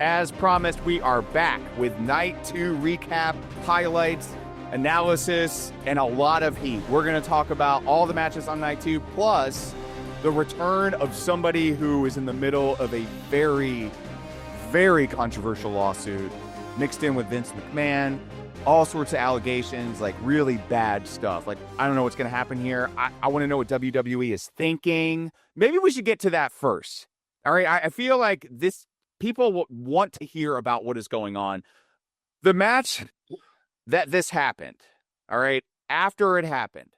As promised, we are back with Night 2 recap, highlights, analysis, and a lot of heat. We're going to talk about all the matches on Night 2, plus the return of somebody who is in the middle of a very, very controversial lawsuit mixed in with Vince McMahon. All sorts of allegations, like really bad stuff. Like, I don't know what's going to happen here. I want to know what WWE is thinking. Maybe we should get to that first. All right. I feel like people want to hear about what is going on. The match that this happened, all right, after it happened,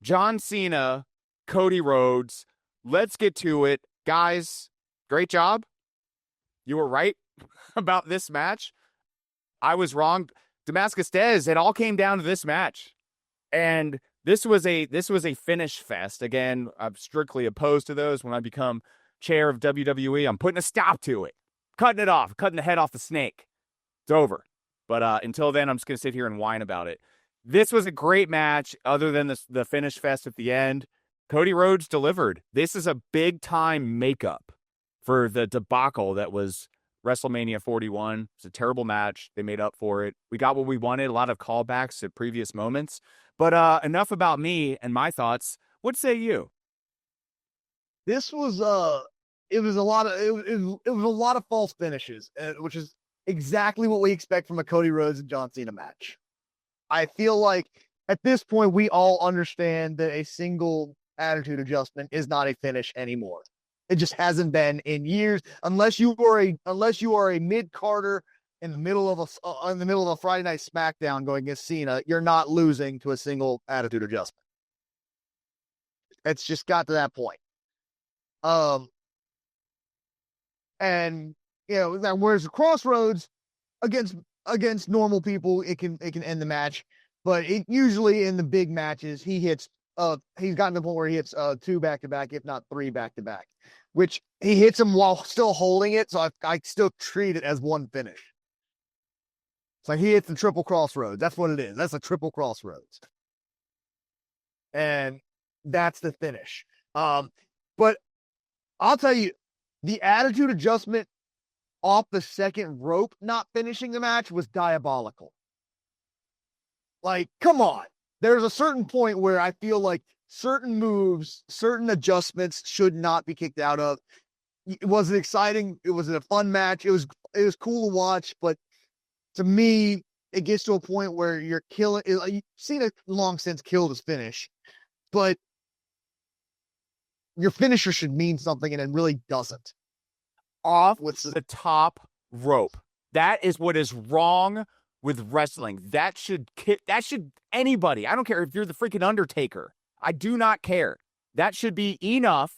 John Cena, Cody Rhodes, let's get to it. Guys, great job. You were right about this match. I was wrong. Damascus Dez, it all came down to this match. And this was a finish fest. Again, I'm strictly opposed to those. When I become chair of WWE, I'm putting a stop to it. Cutting it off, cutting the head off the snake. It's over. But until then, I'm just going to sit here and whine about it. This was a great match, other than the finish fest at the end. Cody Rhodes delivered. This is a big-time makeup for the debacle that was WrestleMania 41. It's a terrible match. They made up for it. We got what we wanted, a lot of callbacks at previous moments. But enough about me and my thoughts. What say you? This was it was a lot of false finishes, which is exactly what we expect from a Cody Rhodes and John Cena match. I feel like at this point we all understand that a single attitude adjustment is not a finish anymore. It just hasn't been in years, unless you are a mid-carder in the middle of a Friday Night SmackDown going against Cena. You're not losing to a single attitude adjustment. It's just got to that point. And whereas the Crossroads against normal people, it can end the match, but it usually in the big matches he's gotten to the point where he hits 2 back-to-back, if not 3 back-to-back, which he hits him while still holding it. So I still treat it as one finish. It's like he hits the triple Crossroads. That's what it is. That's a triple Crossroads. And that's the finish. But I'll tell you, the attitude adjustment off the second rope, not finishing the match, was diabolical. Like, come on. There's a certain point where I feel like certain moves, certain adjustments should not be kicked out of. It wasn't exciting. It was a fun match. It was cool to watch, but to me, it gets to a point where you're killing. You've seen it long since killed his finish, but your finisher should mean something, and it really doesn't. Off with the top rope. That is what is wrong with wrestling. That should anybody. I don't care if you're the freaking Undertaker. I do not care. That should be enough.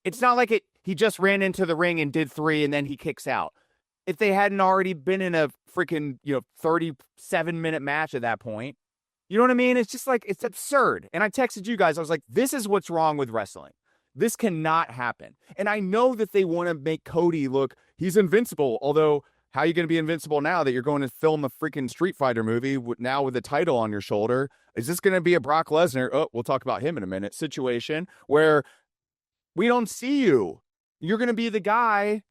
It's not like he just ran into the ring and did 3 and then he kicks out. If they hadn't already been in a freaking 37-minute match at that point, you know what I mean? It's just like, it's absurd. And I texted you guys. I was like, this is what's wrong with wrestling. This cannot happen. And I know that they want to make Cody look, he's invincible. Although, how are you going to be invincible now that you're going to film a freaking Street Fighter movie now with the title on your shoulder? Is this going to be a Brock Lesnar, we'll talk about him in a minute, situation where we don't see you? You're going to be the guy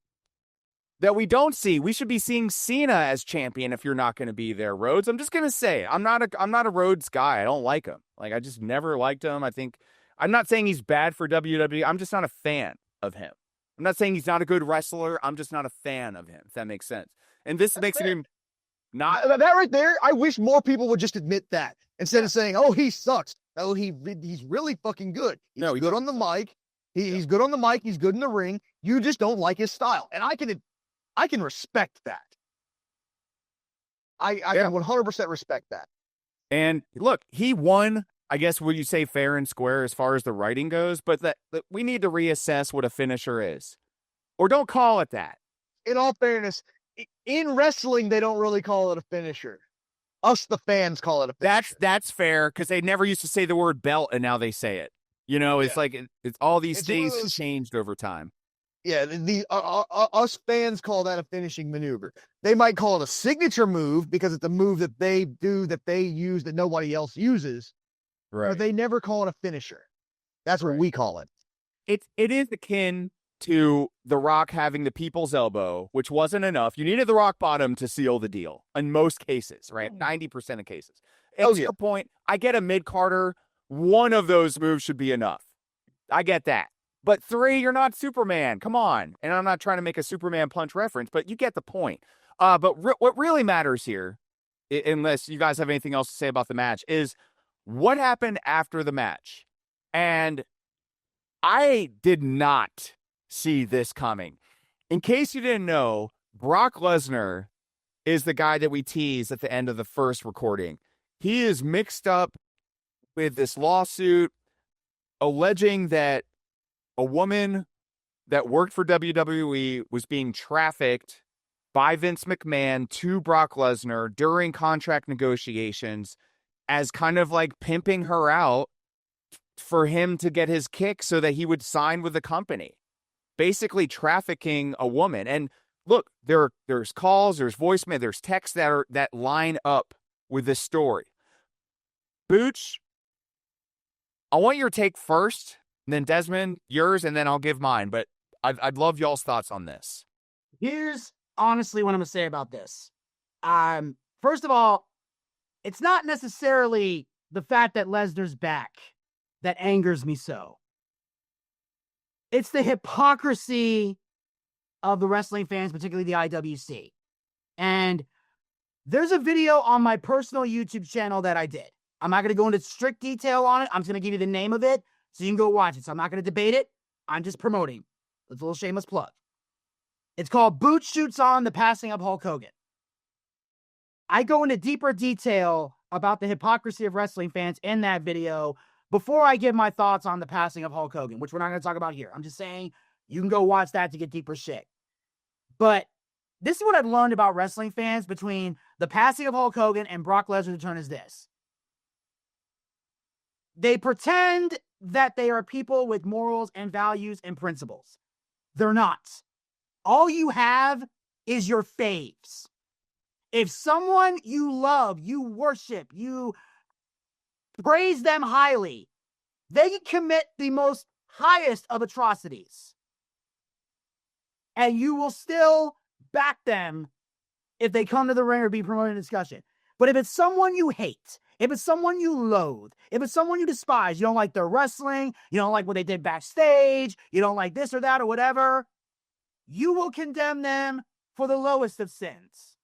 that we don't see. We should be seeing Cena as champion if you're not going to be there, Rhodes. I'm just going to say, I'm not a Rhodes guy. I don't like him. Like, I just never liked him. I'm not saying he's bad for WWE. I'm just not a fan of him. I'm not saying he's not a good wrestler. I'm just not a fan of him, if that makes sense. And this makes him not... That right there, I wish more people would just admit that. Instead of saying, oh, he sucks. Oh, he's really fucking good. He's good on the mic. He's good on the mic. He's good in the ring. You just don't like his style. And I can respect that. I can 100% respect that. And look, he won, I guess, would you say fair and square as far as the writing goes, but that we need to reassess what a finisher is. Or don't call it that. In all fairness, in wrestling, they don't really call it a finisher. Us, the fans, call it a finisher. That's fair, because they never used to say the word belt, and now they say it. It's like it's all these things changed over time. Yeah, us fans call that a finishing maneuver. They might call it a signature move because it's a move that they do, that they use, that nobody else uses. Right. But they never call it a finisher. That's what we call it. It is akin to The Rock having the people's elbow, which wasn't enough. You needed the rock bottom to seal the deal in most cases, right? 90% of cases. And to your point, I get a mid-Carter. One of those moves should be enough. I get that. But 3, you're not Superman. Come on. And I'm not trying to make a Superman punch reference, but you get the point. But what really matters here, unless you guys have anything else to say about the match, is what happened after the match. And I did not see this coming. In case you didn't know, Brock Lesnar is the guy that we teased at the end of the first recording. He is mixed up with this lawsuit alleging that a woman that worked for WWE was being trafficked by Vince McMahon to Brock Lesnar during contract negotiations as kind of like pimping her out for him to get his kick so that he would sign with the company. Basically trafficking a woman. And look, there's calls, there's voicemail, there's texts that line up with this story. Booch, I want your take first, and then Desmond, yours, and then I'll give mine. But I'd love y'all's thoughts on this. Here's honestly what I'm going to say about this. First of all, it's not necessarily the fact that Lesnar's back that angers me so. It's the hypocrisy of the wrestling fans, particularly the IWC. And there's a video on my personal YouTube channel that I did. I'm not going to go into strict detail on it. I'm just going to give you the name of it so you can go watch it. So I'm not going to debate it. I'm just promoting. It's a little shameless plug. It's called Booch Shoots on the Passing of Hulk Hogan. I go into deeper detail about the hypocrisy of wrestling fans in that video before I give my thoughts on the passing of Hulk Hogan, which we're not going to talk about here. I'm just saying you can go watch that to get deeper shit. But this is what I've learned about wrestling fans between the passing of Hulk Hogan and Brock Lesnar's return is this. They pretend that they are people with morals and values and principles. They're not. All you have is your faves. If someone you love, you worship, you praise them highly, they can commit the most highest of atrocities. And you will still back them if they come to the ring or be promoted in discussion. But if it's someone you hate, if it's someone you loathe, if it's someone you despise, you don't like their wrestling, you don't like what they did backstage, you don't like this or that or whatever, you will condemn them for the lowest of sins.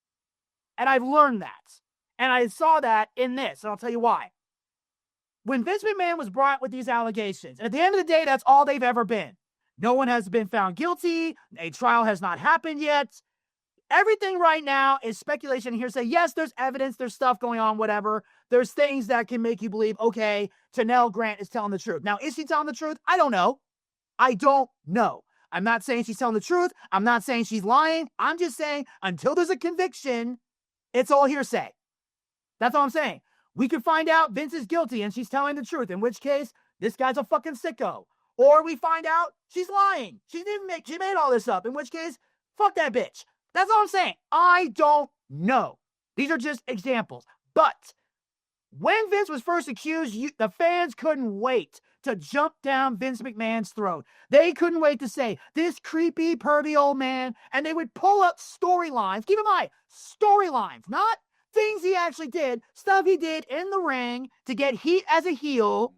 And I've learned that. And I saw that in this, and I'll tell you why. When Vince McMahon was brought with these allegations, at the end of the day, that's all they've ever been. No one has been found guilty. A trial has not happened yet. Everything right now is speculation, hearsay. Yes, there's evidence, there's stuff going on, whatever. There's things that can make you believe, okay, Tenelle Grant is telling the truth. Now, is she telling the truth? I don't know. I don't know. I'm not saying she's telling the truth. I'm not saying she's lying. I'm just saying until there's a conviction, it's all hearsay. That's all I'm saying. We could find out Vince is guilty and she's telling the truth, in which case, this guy's a fucking sicko. Or we find out she's lying. She made all this up, in which case, fuck that bitch. That's all I'm saying. I don't know. These are just examples. But when Vince was first accused, the fans couldn't wait to jump down Vince McMahon's throat. They couldn't wait to say, this creepy, pervy old man, and they would pull up storylines. Keep in mind, storylines, not things he actually did, stuff he did in the ring to get heat as a heel.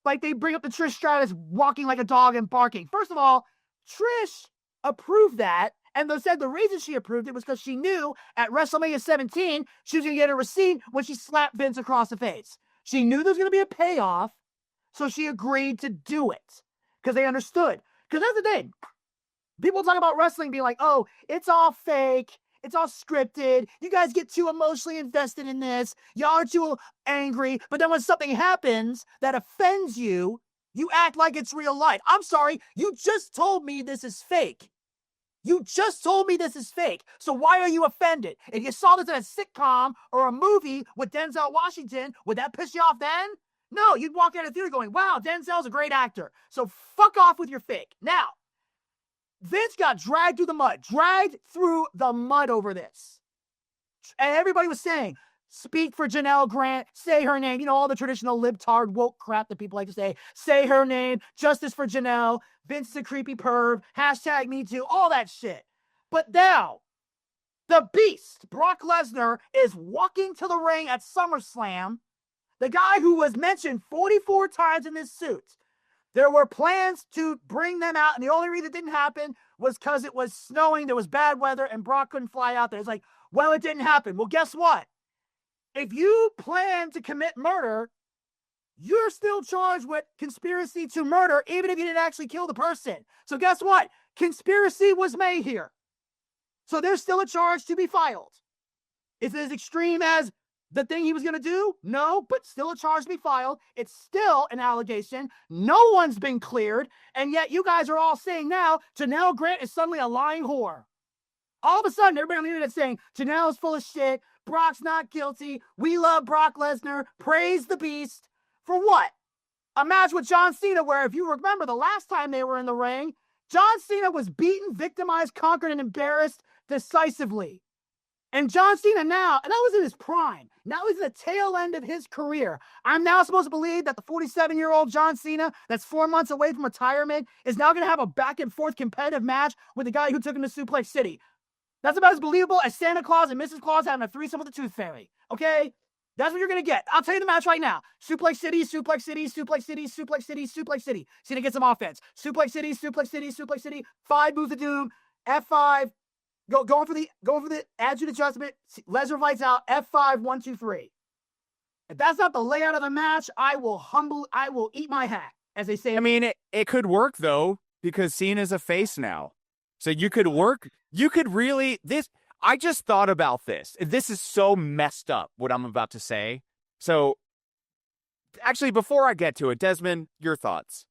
Like they bring up the Trish Stratus walking like a dog and barking. First of all, Trish approved that. And they said the reason she approved it was because she knew at WrestleMania 17, she was going to get a receipt when she slapped Vince across the face. She knew there was going to be a payoff, so she agreed to do it. Because they understood. Because that's the thing. People talk about wrestling being like, oh, it's all fake. It's all scripted. You guys get too emotionally invested in this. Y'all are too angry. But then when something happens that offends you, you act like it's real life. I'm sorry. You just told me this is fake. You just told me this is fake. So why are you offended? If you saw this in a sitcom or a movie with Denzel Washington, would that piss you off then? No, you'd walk out of the theater going, wow, Denzel's a great actor. So fuck off with your fake. Now, Vince got dragged through the mud over this. And everybody was saying, speak for Janelle Grant, say her name, all the traditional libtard woke crap that people like to say her name, justice for Janelle, Vince is a creepy perv, hashtag me too, all that shit. But now, the beast, Brock Lesnar, is walking to the ring at SummerSlam, the guy who was mentioned 44 times in this suit. There were plans to bring them out, and the only reason it didn't happen was because it was snowing, there was bad weather, and Brock couldn't fly out there. It's like, well, it didn't happen. Well, guess what? If you plan to commit murder, you're still charged with conspiracy to murder, even if you didn't actually kill the person. So guess what? Conspiracy was made here. So there's still a charge to be filed. Is it as extreme as the thing he was going to do? No, but still a charge to be filed. It's still an allegation. No one's been cleared. And yet you guys are all saying now Janelle Grant is suddenly a lying whore. All of a sudden, everybody on the internet saying Janelle is full of shit. Brock's not guilty. We love Brock Lesnar. Praise the beast. For what? A match with John Cena where, if you remember the last time they were in the ring, John Cena was beaten, victimized, conquered, and embarrassed decisively. And John Cena now, and that was in his prime. Now he's in the tail end of his career. I'm now supposed to believe that the 47-year-old John Cena, that's 4 months away from retirement, is now going to have a back-and-forth competitive match with the guy who took him to Suplex City. That's about as believable as Santa Claus and Mrs. Claus having a threesome with the Tooth Fairy. Okay? That's what you're going to get. I'll tell you the match right now. Suplex City, Suplex City, Suplex City, Suplex City, Suplex City. Cena gets some offense. Suplex City, Suplex City, Suplex City. 5 moves of doom. F5. Going for the attitude adjustment. Lesnar fights out. F5, 1, 2, 3. If that's not the layout of the match, I will eat my hat, as they say. I mean, it could work, though, because Cena's a face now. So you could really, I just thought about this. This is so messed up, what I'm about to say. So, actually, before I get to it, Desmond, your thoughts.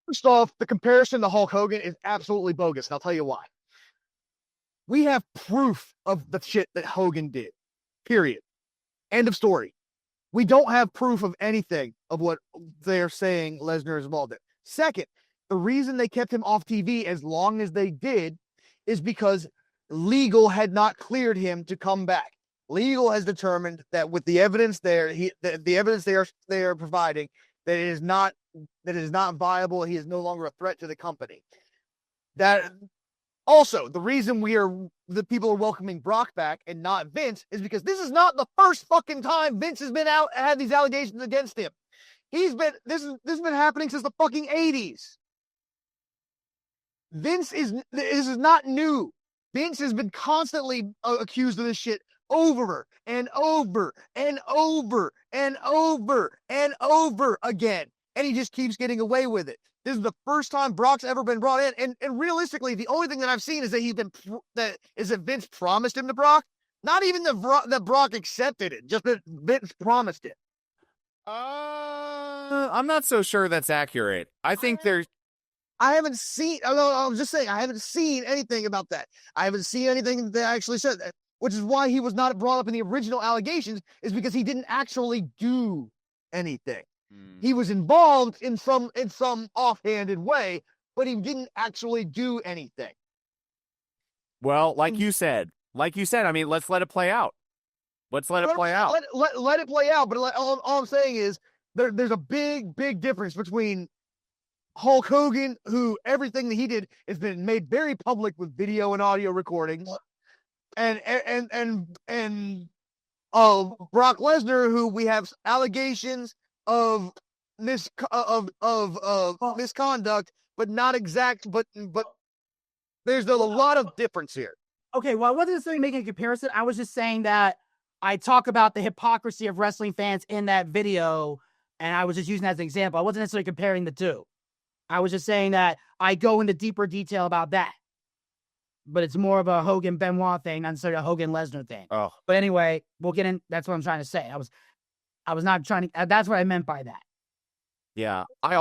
First off, the comparison to Hulk Hogan is absolutely bogus, and I'll tell you why. We have proof of the shit that Hogan did. Period. End of story. We don't have proof of anything of what they're saying Lesnar is involved in. Second, the reason they kept him off TV as long as they did is because legal had not cleared him to come back. Legal has determined that with the evidence there, the evidence they are providing, that it is not viable. He is no longer a threat to the company. That also, the reason the people are welcoming Brock back and not Vince is because this is not the first fucking time Vince has been out and had these allegations against him. This has been happening since the fucking 80s. This is not new. Vince has been constantly accused of this shit over and over and over and over and over again. And he just keeps getting away with it. This is the first time Brock's ever been brought in. And realistically, the only thing that I've seen is that Vince promised him to Brock. Not even that Brock accepted it, just that Vince promised it. I'm not so sure that's accurate. I think there's... I haven't seen, I was just saying, I haven't seen anything about that. I haven't seen anything that actually said that, which is why he was not brought up in the original allegations, is because he didn't actually do anything. He was involved in some offhanded way, but he didn't actually do anything. Well, like you said, I mean, let's let it play out. Let's let it play out. Let it play out, but all I'm saying is there's a big difference between Hulk Hogan, who everything that he did has been made very public with video and audio recordings, and Brock Lesnar, who we have allegations of misconduct, but not exact, but there's a lot of difference here. Okay, well, I wasn't necessarily making a comparison. I was just saying that I talk about the hypocrisy of wrestling fans in that video, and I was just using that as an example. I wasn't necessarily comparing the two. I was just saying that I go into deeper detail about that. But it's more of a Hogan Benoit thing, not necessarily a Hogan Lesnar thing. Oh. But anyway, we'll get in. That's what I'm trying to say. I was not trying to, that's what I meant by that. Yeah. I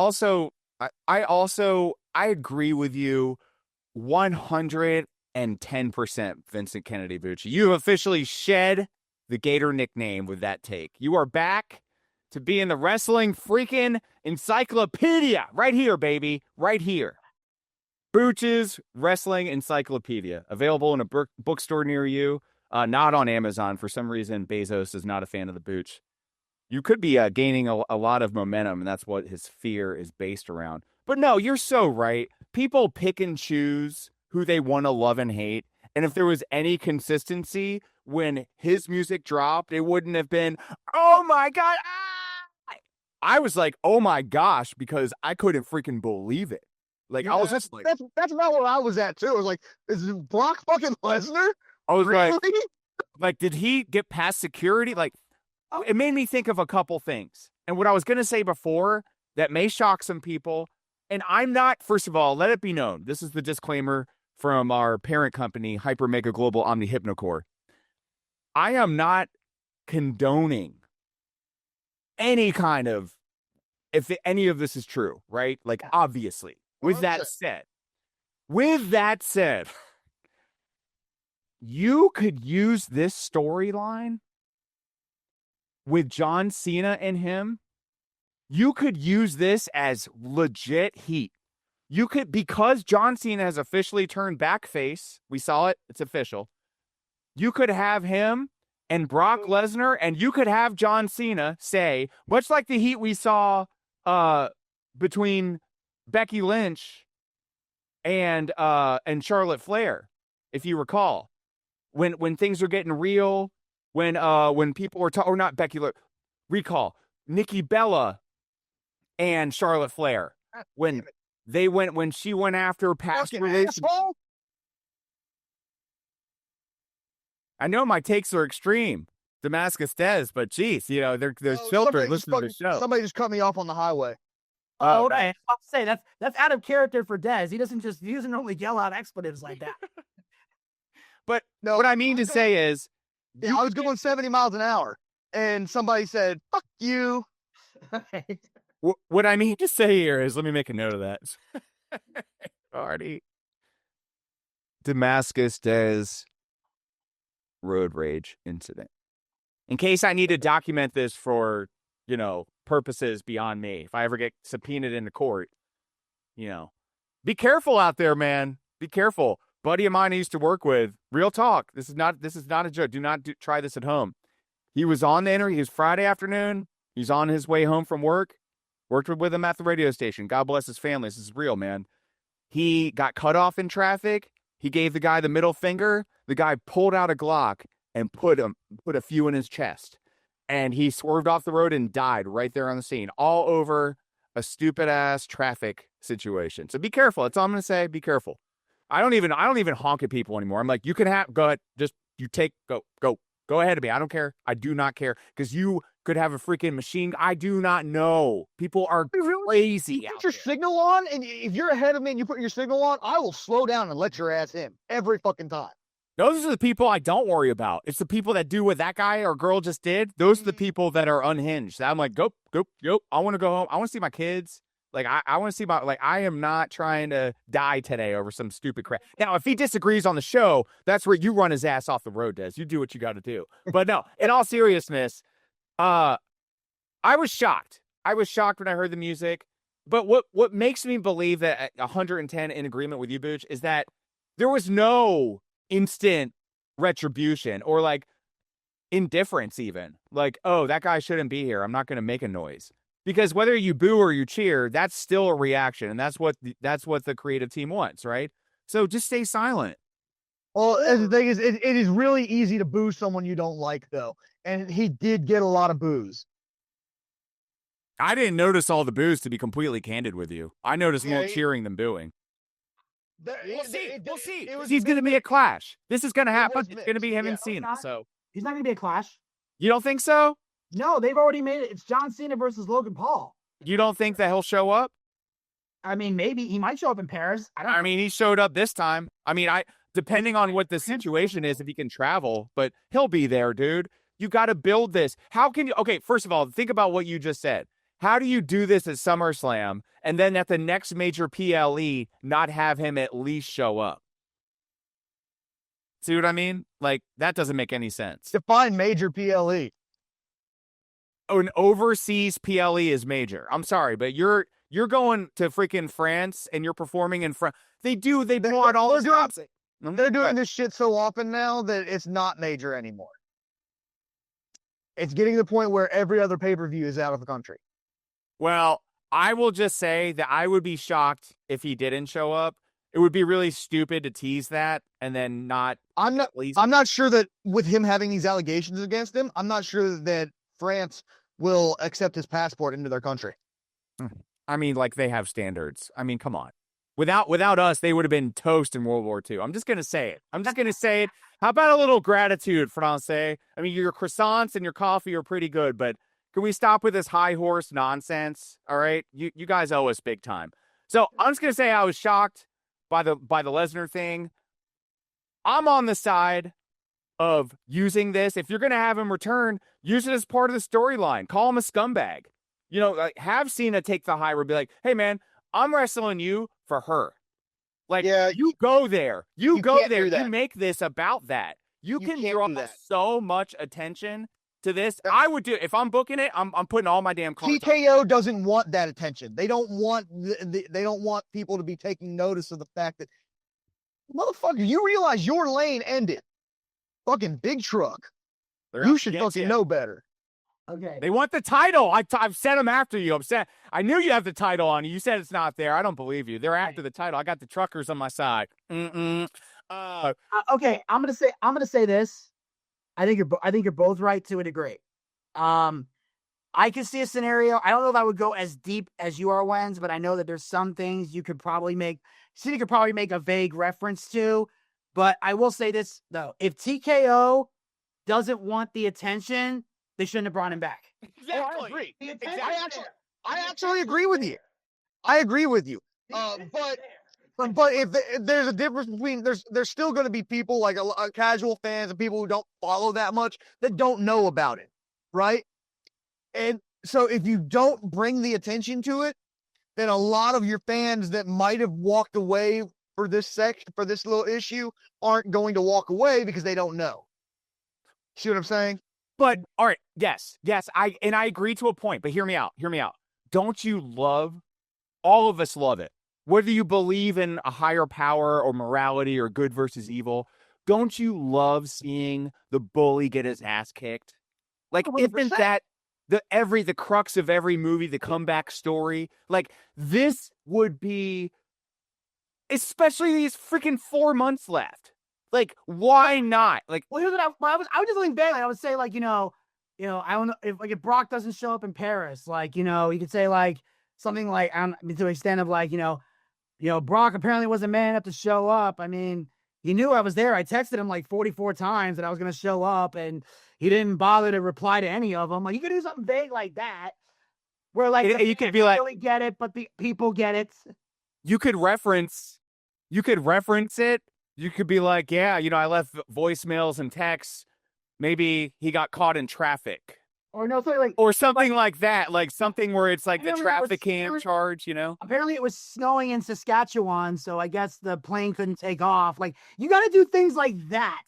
agree with you 110%, Vincent Kennedy Bucci. You have officially shed the Gator nickname with that take. You are back to be in the wrestling freaking encyclopedia. Right here, baby. Right here. Bucci's Wrestling Encyclopedia. Available in a bookstore near you. not on Amazon. For some reason, Bezos is not a fan of the booch. You could be gaining a lot of momentum, and that's what his fear is based around. But no, you're so right. People pick and choose who they want to love and hate. And if there was any consistency when his music dropped, it wouldn't have been, oh my God. Ah! I was like, oh my gosh, because I couldn't freaking believe it. Like, I was just like, that's about where I was at too. I was like, is it Brock fucking Lesnar? I was Really? like, did he get past security? Like, it made me think of a couple things. And what I was going to say before that may shock some people, and I'm not, first of all, let it be known, this is the disclaimer from our parent company, Hyper Mega Global Omni Hypnocore. I am not condoning any kind of, if any of this is true, right? Like, obviously. With that said, you could use this storyline with John Cena and him. You could use this as legit heat. You could, because John Cena has officially turned backface. We saw it. It's official. You could have him and Brock Lesnar, and you could have John Cena say, much like the heat we saw between Becky Lynch and Charlotte Flair, if you recall, when things were getting real, when people were or not Becky Lynch, recall Nikki Bella and Charlotte Flair when she went after past relationships. I know my takes are extreme, Damascus Des, but geez, you know, there's filters. Listen to the show. Somebody just cut me off on the highway. I'll say that's out of character for Dez. He doesn't only yell out expletives like that. But no, what I mean to say is, I was going 70 miles an hour, and somebody said, "Fuck you." What I mean to say here is, let me make a note of that. Already, Damascus Des road rage incident. In case I need to document this for, you know, purposes beyond me. If I ever get subpoenaed into court, you know, be careful out there, man. Be careful. Buddy of mine I used to work with, real talk. This is not a joke. Do not try this at home. He was on the interview. He was Friday afternoon. He's on his way home from work. Worked with him at the radio station. God bless his family. This is real, man. He got cut off in traffic. He gave the guy the middle finger. The guy pulled out a Glock and put a few in his chest. And he swerved off the road and died right there on the scene, all over a stupid ass traffic situation. So be careful. That's all I'm going to say. Be careful. I don't even honk at people anymore. I'm like, you can go ahead. Just go ahead of me. I don't care. I do not care, because you could have a freaking machine. I do not know. People are crazy. You put your signal on, and if you're ahead of me and you put your signal on, I will slow down and let your ass in every fucking time. Those are the people I don't worry about. It's the people that do what that guy or girl just did. Those are the people that are unhinged. I'm like, go. I want to go home. I want to see my kids. Like, I want to see I am not trying to die today over some stupid crap. Now, if he disagrees on the show, that's where you run his ass off the road, Des. You do what you got to do. But no, in all seriousness, I was shocked. I was shocked when I heard the music. But what makes me believe that at 110 in agreement with you, Booch, is that there was no instant retribution or like indifference even. Like, oh, that guy shouldn't be here. I'm not going to make a noise. Because whether you boo or you cheer, that's still a reaction, and that's what the creative team wants, right? So just stay silent. Well, the thing is, it is really easy to boo someone you don't like, though, and he did get a lot of boos. I didn't notice all the boos, to be completely candid with you. I noticed more cheering than booing. We'll see. He's going to be a clash. This is going to happen. It's going to be him and Cena. So he's not going to be a clash. You don't think so? No, they've already made it. It's John Cena versus Logan Paul. You don't think that he'll show up? I mean, maybe he might show up in Paris. I mean, he showed up this time. I mean, depending on what the situation is, if he can travel, but he'll be there, dude. You got to build this. How can you? Okay, first of all, think about what you just said. How do you do this at SummerSlam and then at the next major PLE not have him at least show up? See what I mean? Like, that doesn't make any sense. Define major PLE. Oh, an overseas PLE is major. I'm sorry, but you're going to freaking France and you're performing in France. They do it all the time. They're doing this shit so often now that it's not major anymore. It's getting to the point where every other pay-per-view is out of the country. Well, I will just say that I would be shocked if he didn't show up. It would be really stupid to tease that and then not. I'm not sure that with him having these allegations against him, I'm not sure that France will accept his passport into their country. I mean, like, they have standards. I mean, come on. Without us, they would have been toast in World War II. I'm just going to say it. How about a little gratitude, Francais? I mean, your croissants and your coffee are pretty good, but can we stop with this high horse nonsense? All right? You guys owe us big time. So I'm just going to say I was shocked by the Lesnar thing. I'm on the side of using this. If you're going to have him return, use it as part of the storyline. Call him a scumbag. You know, like, have Cena take the high road. Be like, hey, man, I'm wrestling you for her. Like, Yeah, you go there. You go can't there. do that. You make this about that. You can can't draw do that. so much attention to this. I would do, if I'm booking it, I'm putting all my damn cards on. TKO doesn't want that attention. They don't want they don't want people to be taking notice of the fact that, motherfucker, you realize your lane ended. Fucking big truck. They're You out should to get fucking ya. know better. Okay. They want the title. I've sent them after you. I knew you have the title on you. You said it's not there. I don't believe you. They're after the title. I got the truckers on my side. Okay, I'm gonna say this. I think you're both right to a degree. I could see a scenario. I don't know if I would go as deep as you are, Wens, but I know that there's some things you could probably make. Cena could probably make a vague reference to. But I will say this though: if TKO doesn't want the attention, they shouldn't have brought him back. Exactly. I actually agree with you. I agree with you. But if there's a difference between there's still going to be people like casual fans and people who don't follow that much that don't know about it, right? And so if you don't bring the attention to it, then a lot of your fans that might have walked away for this little issue aren't going to walk away because they don't know. See what I'm saying? But all right, yes, I agree to a point, but hear me out. Don't you love, all of us love it, whether you believe in a higher power or morality or good versus evil, don't you love seeing the bully get his ass kicked? Like, 100%. isn't that the crux of every movie, the comeback story? Like, this would be, especially these freaking 4 months left. Like, why not? Like, Well, here's what I was just thinking back. I would say, like, I don't know if Brock doesn't show up in Paris, like, you could say like something like, to the extent of like, Brock apparently wasn't man enough to show up. I mean, he knew I was there. I texted him like 44 times that I was going to show up, and he didn't bother to reply to any of them. Like, you could do something vague like that, where like you could be like, really get it, but the people get it. you could reference it. You could be like, yeah, I left voicemails and texts. Maybe he got caught in traffic. Or no, something like, Or something like that. Like something where it's like the Apparently it was- traffic cam charge, apparently it was snowing in Saskatchewan, so I guess the plane couldn't take off. Like, you got to do things like that.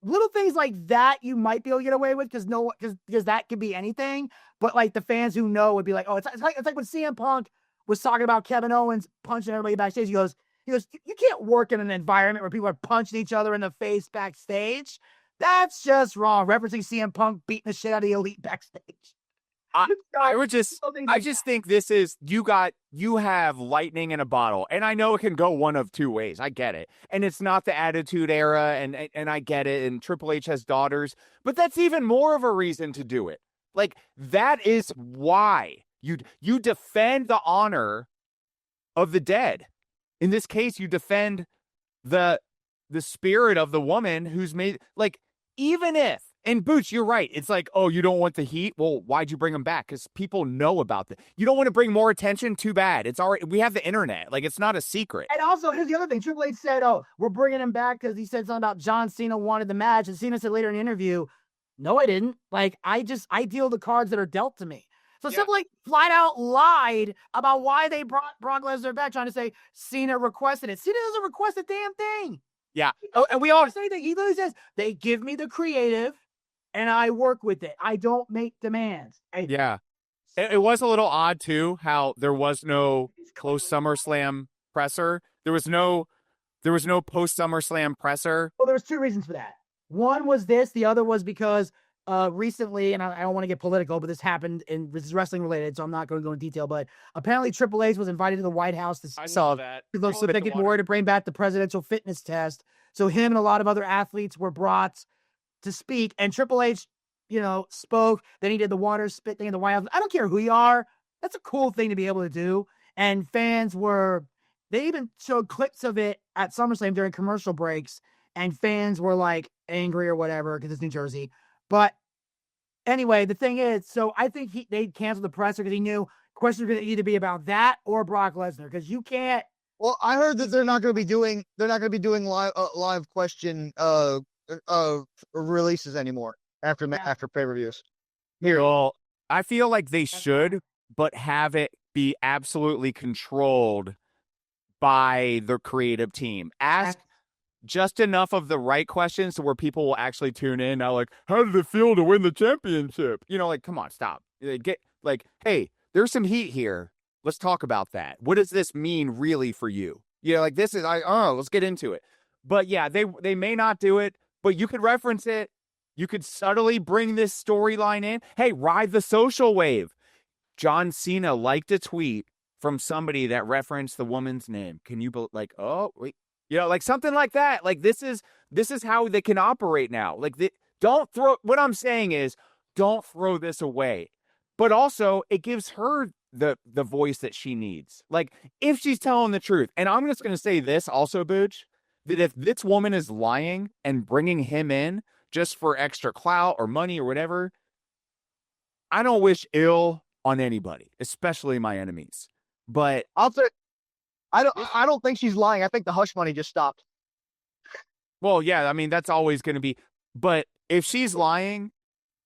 Little things like that you might be able to get away with because that could be anything. But like the fans who know would be like, oh, it's like when CM Punk was talking about Kevin Owens punching everybody backstage. He goes, you can't work in an environment where people are punching each other in the face backstage. That's just wrong. Referencing CM Punk beating the shit out of the Elite backstage. I just think this is, you have lightning in a bottle, and I know it can go one of two ways. I get it. And it's not the Attitude Era, and I get it. And Triple H has daughters, but that's even more of a reason to do it. Like, that is why you defend the honor of the dead. In this case, you defend the spirit of the woman who's made, like, even if, and Boots, you're right. It's like, oh, you don't want the heat? Well, why'd you bring him back? Because people know about this. You don't want to bring more attention? Too bad. It's already, we have the internet. Like, it's not a secret. And also, here's the other thing. Triple H said, oh, we're bringing him back because he said something about John Cena wanted the match. And Cena said later in the interview, no, I didn't. Like, I deal the cards that are dealt to me. So Triple H flat out lied about why they brought Brock Lesnar back, trying to say Cena requested it. Cena doesn't request a damn thing. Yeah. Oh, and we all say that. He literally says, they give me the creative and I work with it. I don't make demands. Yeah. It was a little odd, too, how there was no close SummerSlam presser. There was no There was no post SummerSlam presser. Well, there was 2 reasons for that. One was this. The other was because recently, and I don't want to get political, but this happened, and this is wrestling related, so I'm not going to go into detail. But apparently, Triple H was invited to the White House to I saw that. so they could more to bring back the presidential fitness test. So him and a lot of other athletes were brought to speak, and Triple H, spoke. Then he did the water spit thing in the White House. I don't care who you are. That's a cool thing to be able to do. And fans they even showed clips of it at SummerSlam during commercial breaks, and fans were like angry or whatever because it's New Jersey. But anyway, the thing is, so I think they canceled the presser because he knew questions were going to either be about that or Brock Lesnar, because you can't. Well, I heard that they're not going to be doing live question releases anymore after pay-per-views. Well, I feel like they should, but have it be absolutely controlled by the creative team. Ask just enough of the right questions to where people will actually tune in. Now, like, how did it feel to win the championship? Come on, stop. Hey, there's some heat here. Let's talk about that. What does this mean really for you? This is, let's get into it. But yeah, they may not do it, but you could reference it. You could subtly bring this storyline in. Hey, ride the social wave. John Cena liked a tweet from somebody that referenced the woman's name. Can you oh, wait. Something like that. This is how they can operate now. What I'm saying is, don't throw this away. But also, it gives her the voice that she needs. If she's telling the truth. And I'm just going to say this also, Booch, that if this woman is lying and bringing him in just for extra clout or money or whatever, I don't wish ill on anybody, especially my enemies. But I'll say, I don't think she's lying. I think the hush money just stopped. Well, yeah, I mean, that's always going to be. But if she's lying,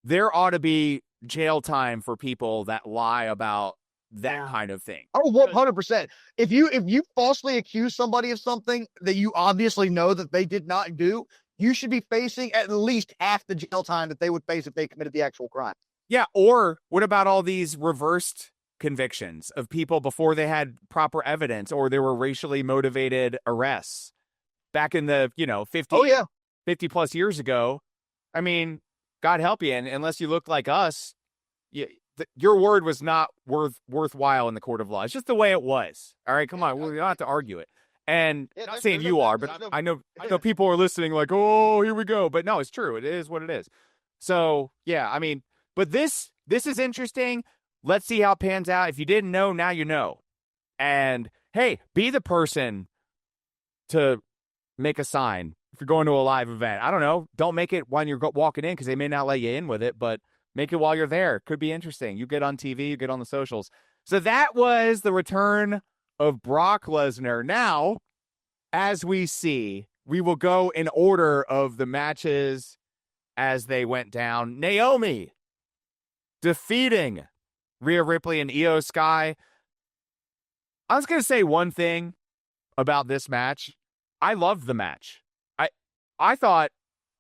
there ought to be jail time for people that lie about that kind of thing. Oh, 100%. If you falsely accuse somebody of something that you obviously know that they did not do, you should be facing at least half the jail time that they would face if they committed the actual crime. Yeah, or what about all these reversed convictions of people before they had proper evidence, or there were racially motivated arrests back in the 50 plus years ago? I mean, God help you, and unless you look like us, your word was not worthwhile in the court of law. It's just the way it was. All right, come on, we don't have to argue it. And not saying you are, but I know people are listening like, oh, here we go. But no, it's true. It is what it is. So yeah, I mean, but this is interesting. Let's see how it pans out. If you didn't know, now you know. And hey, be the person to make a sign if you're going to a live event. I don't know. Don't make it when you're walking in because they may not let you in with it, but make it while you're there. Could be interesting. You get on TV, you get on the socials. So that was the return of Brock Lesnar. Now, as we see, we will go in order of the matches as they went down. Naomi defeating Rhea Ripley and Io Sky. I was going to say one thing about this match. I loved the match. I thought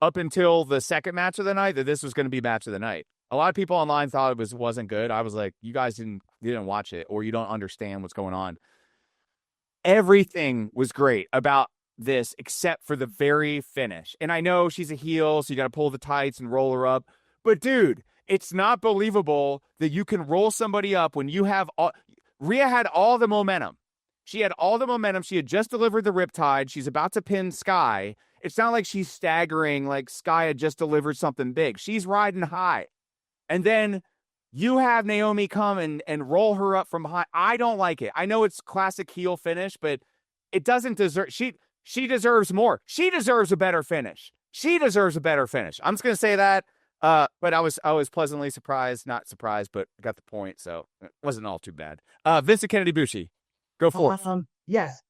up until the second match of the night that this was going to be match of the night. A lot of people online thought it wasn't good. I was like, you guys didn't watch it, or you don't understand what's going on. Everything was great about this except for the very finish. And I know she's a heel, so you got to pull the tights and roll her up. But dude, it's not believable that you can roll somebody up when you have Rhea had all the momentum. She had all the momentum. She had just delivered the Riptide. She's about to pin Sky. It's not like she's staggering like Sky had just delivered something big. She's riding high. And then you have Naomi come and roll her up from high. I don't like it. I know it's classic heel finish, but it doesn't deserve. She deserves more. She deserves a better finish. She deserves a better finish. I'm just gonna say that. But I was pleasantly surprised. Not surprised, but got the point. So it wasn't all too bad. Vincent Kennedy Bushi, go for it. Yes,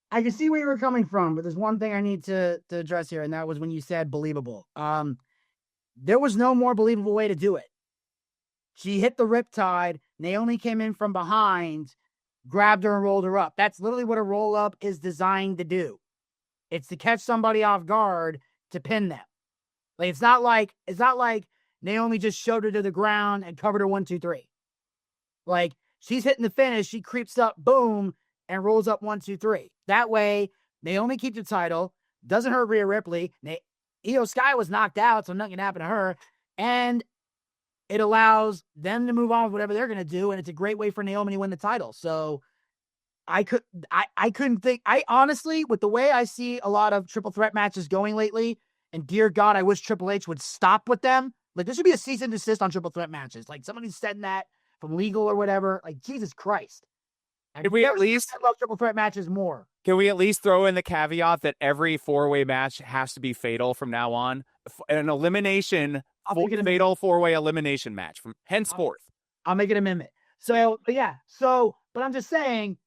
I can see where you were coming from, but there's one thing I need to address here, and that was when you said believable. There was no more believable way to do it. She hit the Riptide. Naomi came in from behind, grabbed her and rolled her up. That's literally what a roll up is designed to do. It's to catch somebody off guard to pin them. Like it's not like Naomi just showed her to the ground and covered her 1, 2, 3. Like she's hitting the finish, she creeps up, boom, and rolls up 1, 2, 3. That way, Naomi keeps the title, doesn't hurt Rhea Ripley. Io Sky was knocked out, so nothing can happen to her. And it allows them to move on with whatever they're going to do. And it's a great way for Naomi to win the title. So I couldn't think. I honestly, with the way I see a lot of triple threat matches going lately, and dear God, I wish Triple H would stop with them. Like, there should be a cease and desist on triple threat matches. Like, somebody's said that from legal or whatever. Like, Jesus Christ. Can we at least I love triple threat matches more. Can we at least throw in the caveat that every 4-way match has to be fatal from now on? An elimination, fatal 4-way elimination match from henceforth. I'll make an amendment. So, but yeah. So, but I'm just saying,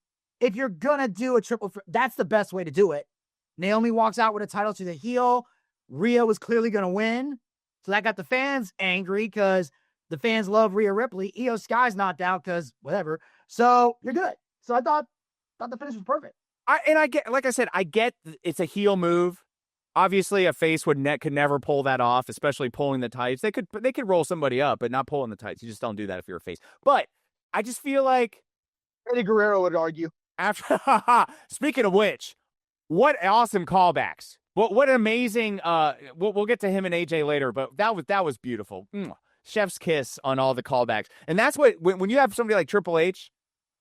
if you're going to do a triple threat, that's the best way to do it. Naomi walks out with a title to the heel. Rhea was clearly going to win. So that got the fans angry because the fans love Rhea Ripley. Io Sky's knocked out because whatever. So you're good. So I thought the finish was perfect. I get, like I said, I get it's a heel move. Obviously, a face could never pull that off, especially pulling the tights. They could roll somebody up, but not pulling the tights. You just don't do that if you're a face. But I just feel like Eddie Guerrero would argue. After speaking of which, what awesome callbacks! What amazing! We'll get to him and AJ later, but that was beautiful. Chef's kiss on all the callbacks, and that's what when you have somebody like Triple H.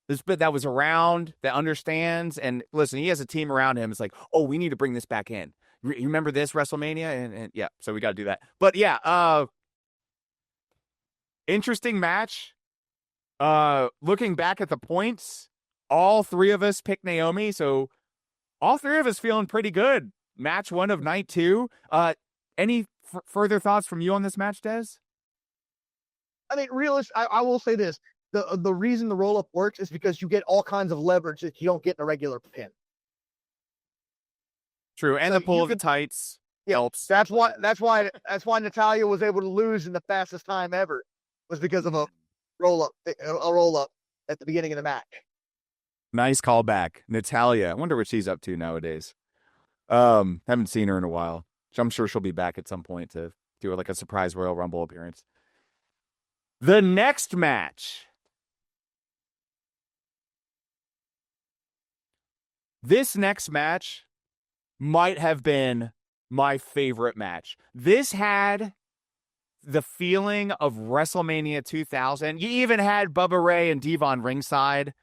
This bit that was around, that understands, and listen, he has a team around him. It's like, oh, we need to bring this back in. You remember this WrestleMania? And yeah, so we got to do that. But yeah, interesting match. Looking back at the points, all three of us picked Naomi, so all three of us feeling pretty good. Match 1 of night 2. Any further thoughts from you on this match, Des? I mean, I will say this. The reason the roll-up works is because you get all kinds of leverage that you don't get in a regular pin. True, and so the pull of the tights helps. That's why Natalya was able to lose in the fastest time ever, was because of a roll-up at the beginning of the match. Nice callback. Natalya. I wonder what she's up to nowadays. Haven't seen her in a while. I'm sure she'll be back at some point to do like a surprise Royal Rumble appearance. The next match. This next match might have been my favorite match. This had the feeling of WrestleMania 2000. You even had Bubba Ray and Devon ringside.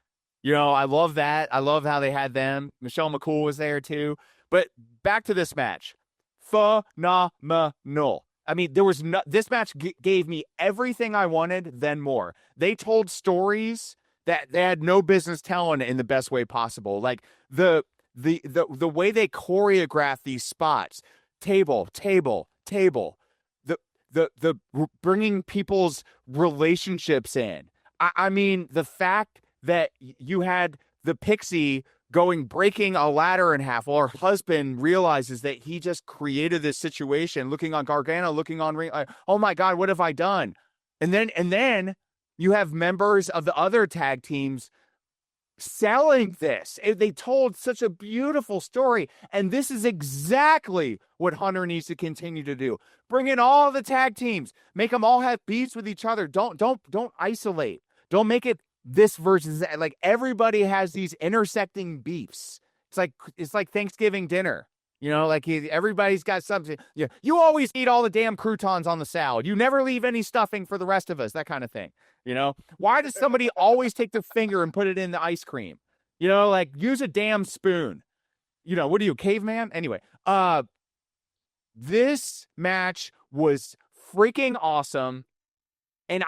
You know, I love that. I love how they had them. Michelle McCool was there too. But back to this match. Phenomenal. I mean, this match gave me everything I wanted, then more. They told stories that they had no business telling in the best way possible. Like the way they choreograph these spots, table, the bringing people's relationships in. I mean, the fact that you had the Pixie breaking a ladder in half while her husband realizes that he just created this situation, looking on Gargano, looking on Ring, like, oh my God, what have I done? And then you have members of the other tag teams selling this. They told such a beautiful story, and this is exactly what Hunter needs to continue to do. Bring in all the tag teams, make them all have beefs with each other. Don't isolate. Don't make it this versus that. Like, everybody has these intersecting beefs. It's like Thanksgiving dinner. You know, like everybody's got something. Yeah, you always eat all the damn croutons on the salad. You never leave any stuffing for the rest of us. That kind of thing. You know, why does somebody always take their finger and put it in the ice cream? You know, like, use a damn spoon. You know, what are you, caveman? Anyway, this match was freaking awesome. And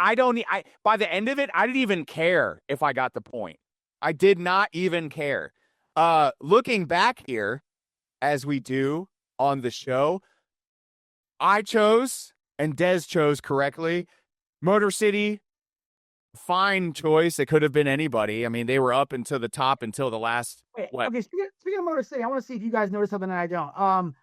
by the end of it, I didn't even care if I got the point. I did not even care. Looking back here, as we do on the show, I chose, and Des chose correctly, Motor City. Fine choice. It could have been anybody. I mean, they were up until the top until the last. Wait, okay, speaking of Motor City, I want to see if you guys noticed something that I don't.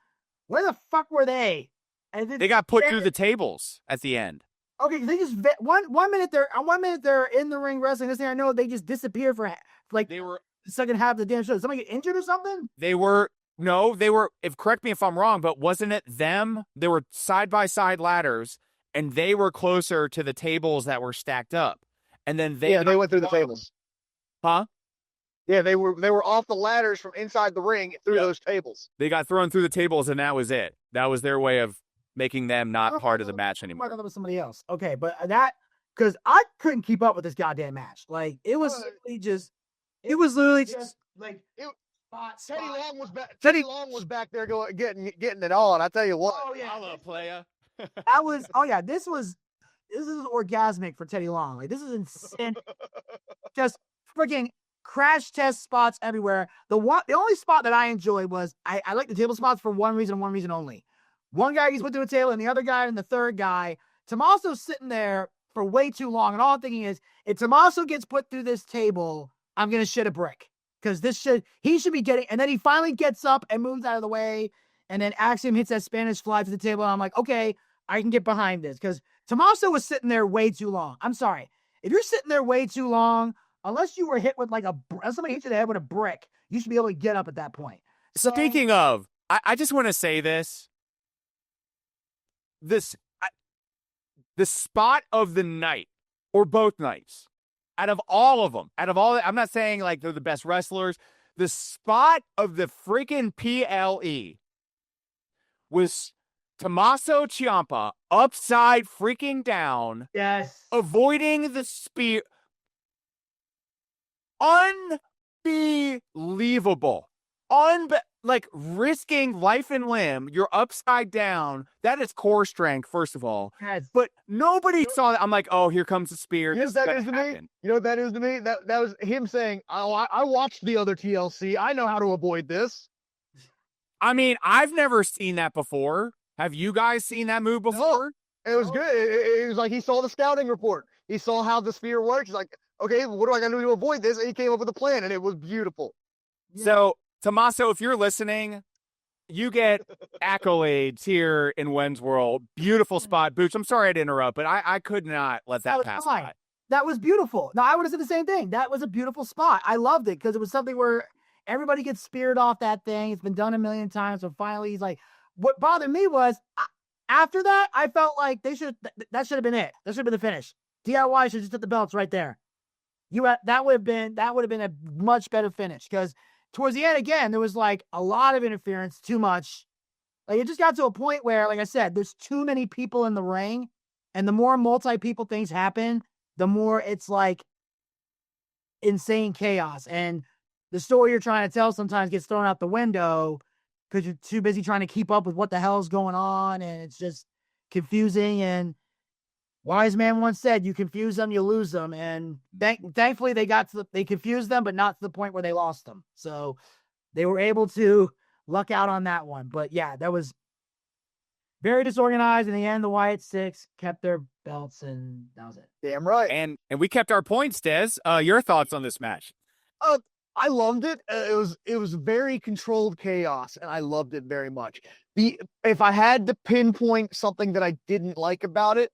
Where the fuck were they? They got put through the tables at the end. Okay, they just one minute they're in the ring wrestling. This thing I know they just disappeared for like they were the second half of the damn show. Did somebody get injured or something? They were. Correct me if I'm wrong, but wasn't it them? They were side by side ladders, and they were closer to the tables that were stacked up. And then they went through the tables. Huh? Yeah, they were off the ladders from inside the ring through those tables. They got thrown through the tables, and that was it. That was their way of making them not part of the match I anymore. thought that was somebody else. Okay, but that because I couldn't keep up with this goddamn match. Like it was literally just, it was literally just like Teddy Long was back. Teddy- Teddy Long was back there going getting it on. I tell you what. Oh yeah, Holla, playa. that was. Oh yeah, this is orgasmic for Teddy Long. Like this is insane. Just freaking crash test spots everywhere. The only spot that I enjoyed was I like the table spots for one reason and one reason only. One guy gets put to a table, and the other guy and the third guy. Tommaso's sitting there for way too long, and all I'm thinking is, if Tommaso gets put through this table, I'm gonna shit a brick. Because he should be getting, and then he finally gets up and moves out of the way, and then Axiom hits that Spanish fly to the table, and I'm like, okay, I can get behind this. Because Tommaso was sitting there way too long. I'm sorry. If you're sitting there way too long, unless you were hit with unless somebody hit you in the head with a brick, you should be able to get up at that point. So, Speaking of, I just want to say this. The spot of the night, or both nights, out of all, I'm not saying like they're the best wrestlers. The spot of the freaking PLE was Tommaso Ciampa upside freaking down, yes. avoiding the spear. Unbelievable. Like risking life and limb. You're upside down. That is core strength, first of all. Yes. But nobody saw that. I'm like, oh, here comes the spear. You know This what that is is to gonna me? happen. You know what that is to me? That was him saying, "Oh, I watched the other TLC. I know how to avoid this." I mean, I've never seen that before. Have you guys seen that move before? It was good. It was like he saw the scouting report. He saw how the spear works. He's like, okay, what do I got to do to avoid this? And he came up with a plan, and it was beautiful. So, Tommaso, if you're listening, you get accolades here in Wen's World. Beautiful spot, Boots. I'm sorry to interrupt, but I could not let that was pass fine. by. That was beautiful. No, I would have said the same thing. That was a beautiful spot. I loved it because it was something where everybody gets speared off that thing. It's been done a million times. So finally, he's like, what bothered me was after that, I felt like that should have been it. That should have been the finish. DIY should just hit the belts right there. That would have been a much better finish because towards the end, again, there was like a lot of interference, too much. Like it just got to a point where, like I said, there's too many people in the ring, and the more multi-people things happen, the more it's like insane chaos. And the story you're trying to tell sometimes gets thrown out the window because you're too busy trying to keep up with what the hell's going on, and it's just confusing. And wise man once said, you confuse them, you lose them. And thankfully they confused them, but not to the point where they lost them. So they were able to luck out on that one. But yeah, that was very disorganized. In the end, the Wyatt Six kept their belts, and that was it. Damn right. And we kept our points, Des. Your thoughts on this match? I loved it. It was very controlled chaos, and I loved it very much. If I had to pinpoint something that I didn't like about it,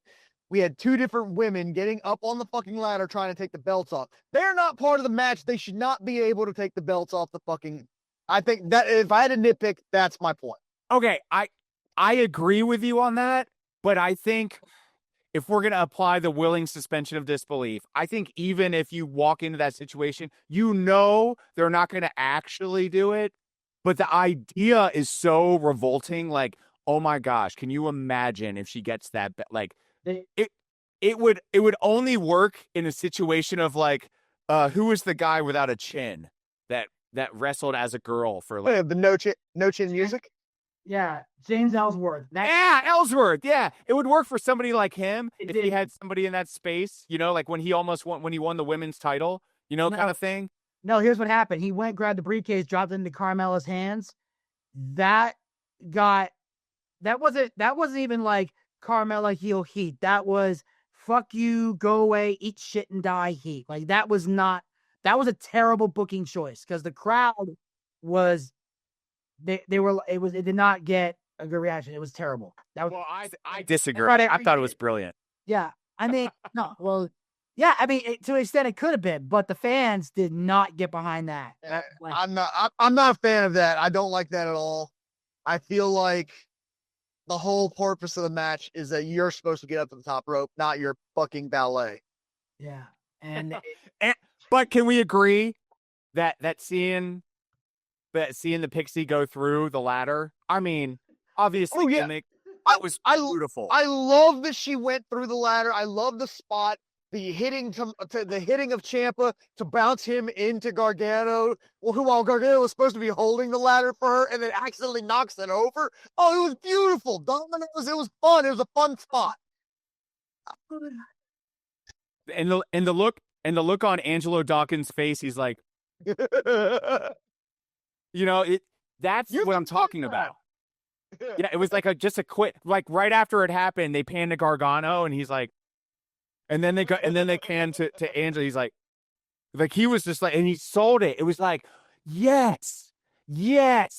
we had two different women getting up on the fucking ladder trying to take the belts off. They're not part of the match. They should not be able to take the belts off the fucking. I think that if I had to nitpick, that's my point. Okay, I agree with you on that, but I think if we're going to apply the willing suspension of disbelief, I think even if you walk into that situation, you know they're not going to actually do it, but the idea is so revolting. Like, oh my gosh, can you imagine if she gets that? Like, it would only work in a situation of like, who was the guy without a chin that wrestled as a girl for like The no chin music. Yeah, James Ellsworth. Yeah, Ellsworth. Yeah, it would work for somebody like him It if did. he had somebody in that space. You know, like when he won the women's title. You know, kind of thing. No, here's what happened. He went, grabbed the briefcase, dropped it into Carmella's hands. That wasn't even like Carmella heel heat. That was fuck you, go away, eat shit and die heat. Like that was a terrible booking choice because the crowd was it did not get a good reaction. It was terrible. That was, Well, I disagree. Right, I thought it was brilliant. yeah. I mean, no, well, yeah. I mean, to an extent, it could have been, but the fans did not get behind that. Like, I'm not a fan of that. I don't like that at all. I feel like the whole purpose of the match is that you're supposed to get up to the top rope, not your fucking ballet. yeah, and But can we agree? that seeing the pixie go through the ladder. I mean, obviously, Oh, yeah. gimmick. That was beautiful. I love that she went through the ladder. I love the spot, the hitting to the hitting of Ciampa to bounce him into Gargano. While Gargano was supposed to be holding the ladder for her, and then accidentally knocks it over. Oh, it was beautiful. Dominoes. It was fun. It was a fun spot. and the look on Angelo Dawkins' face, he's like, that's You're what I'm talking about. Yeah, it was like just a quick, like right after it happened, they pan to Gargano, and he's like, and then they pan to Angelo. He's like he was just like, and he sold it. It was like, yes,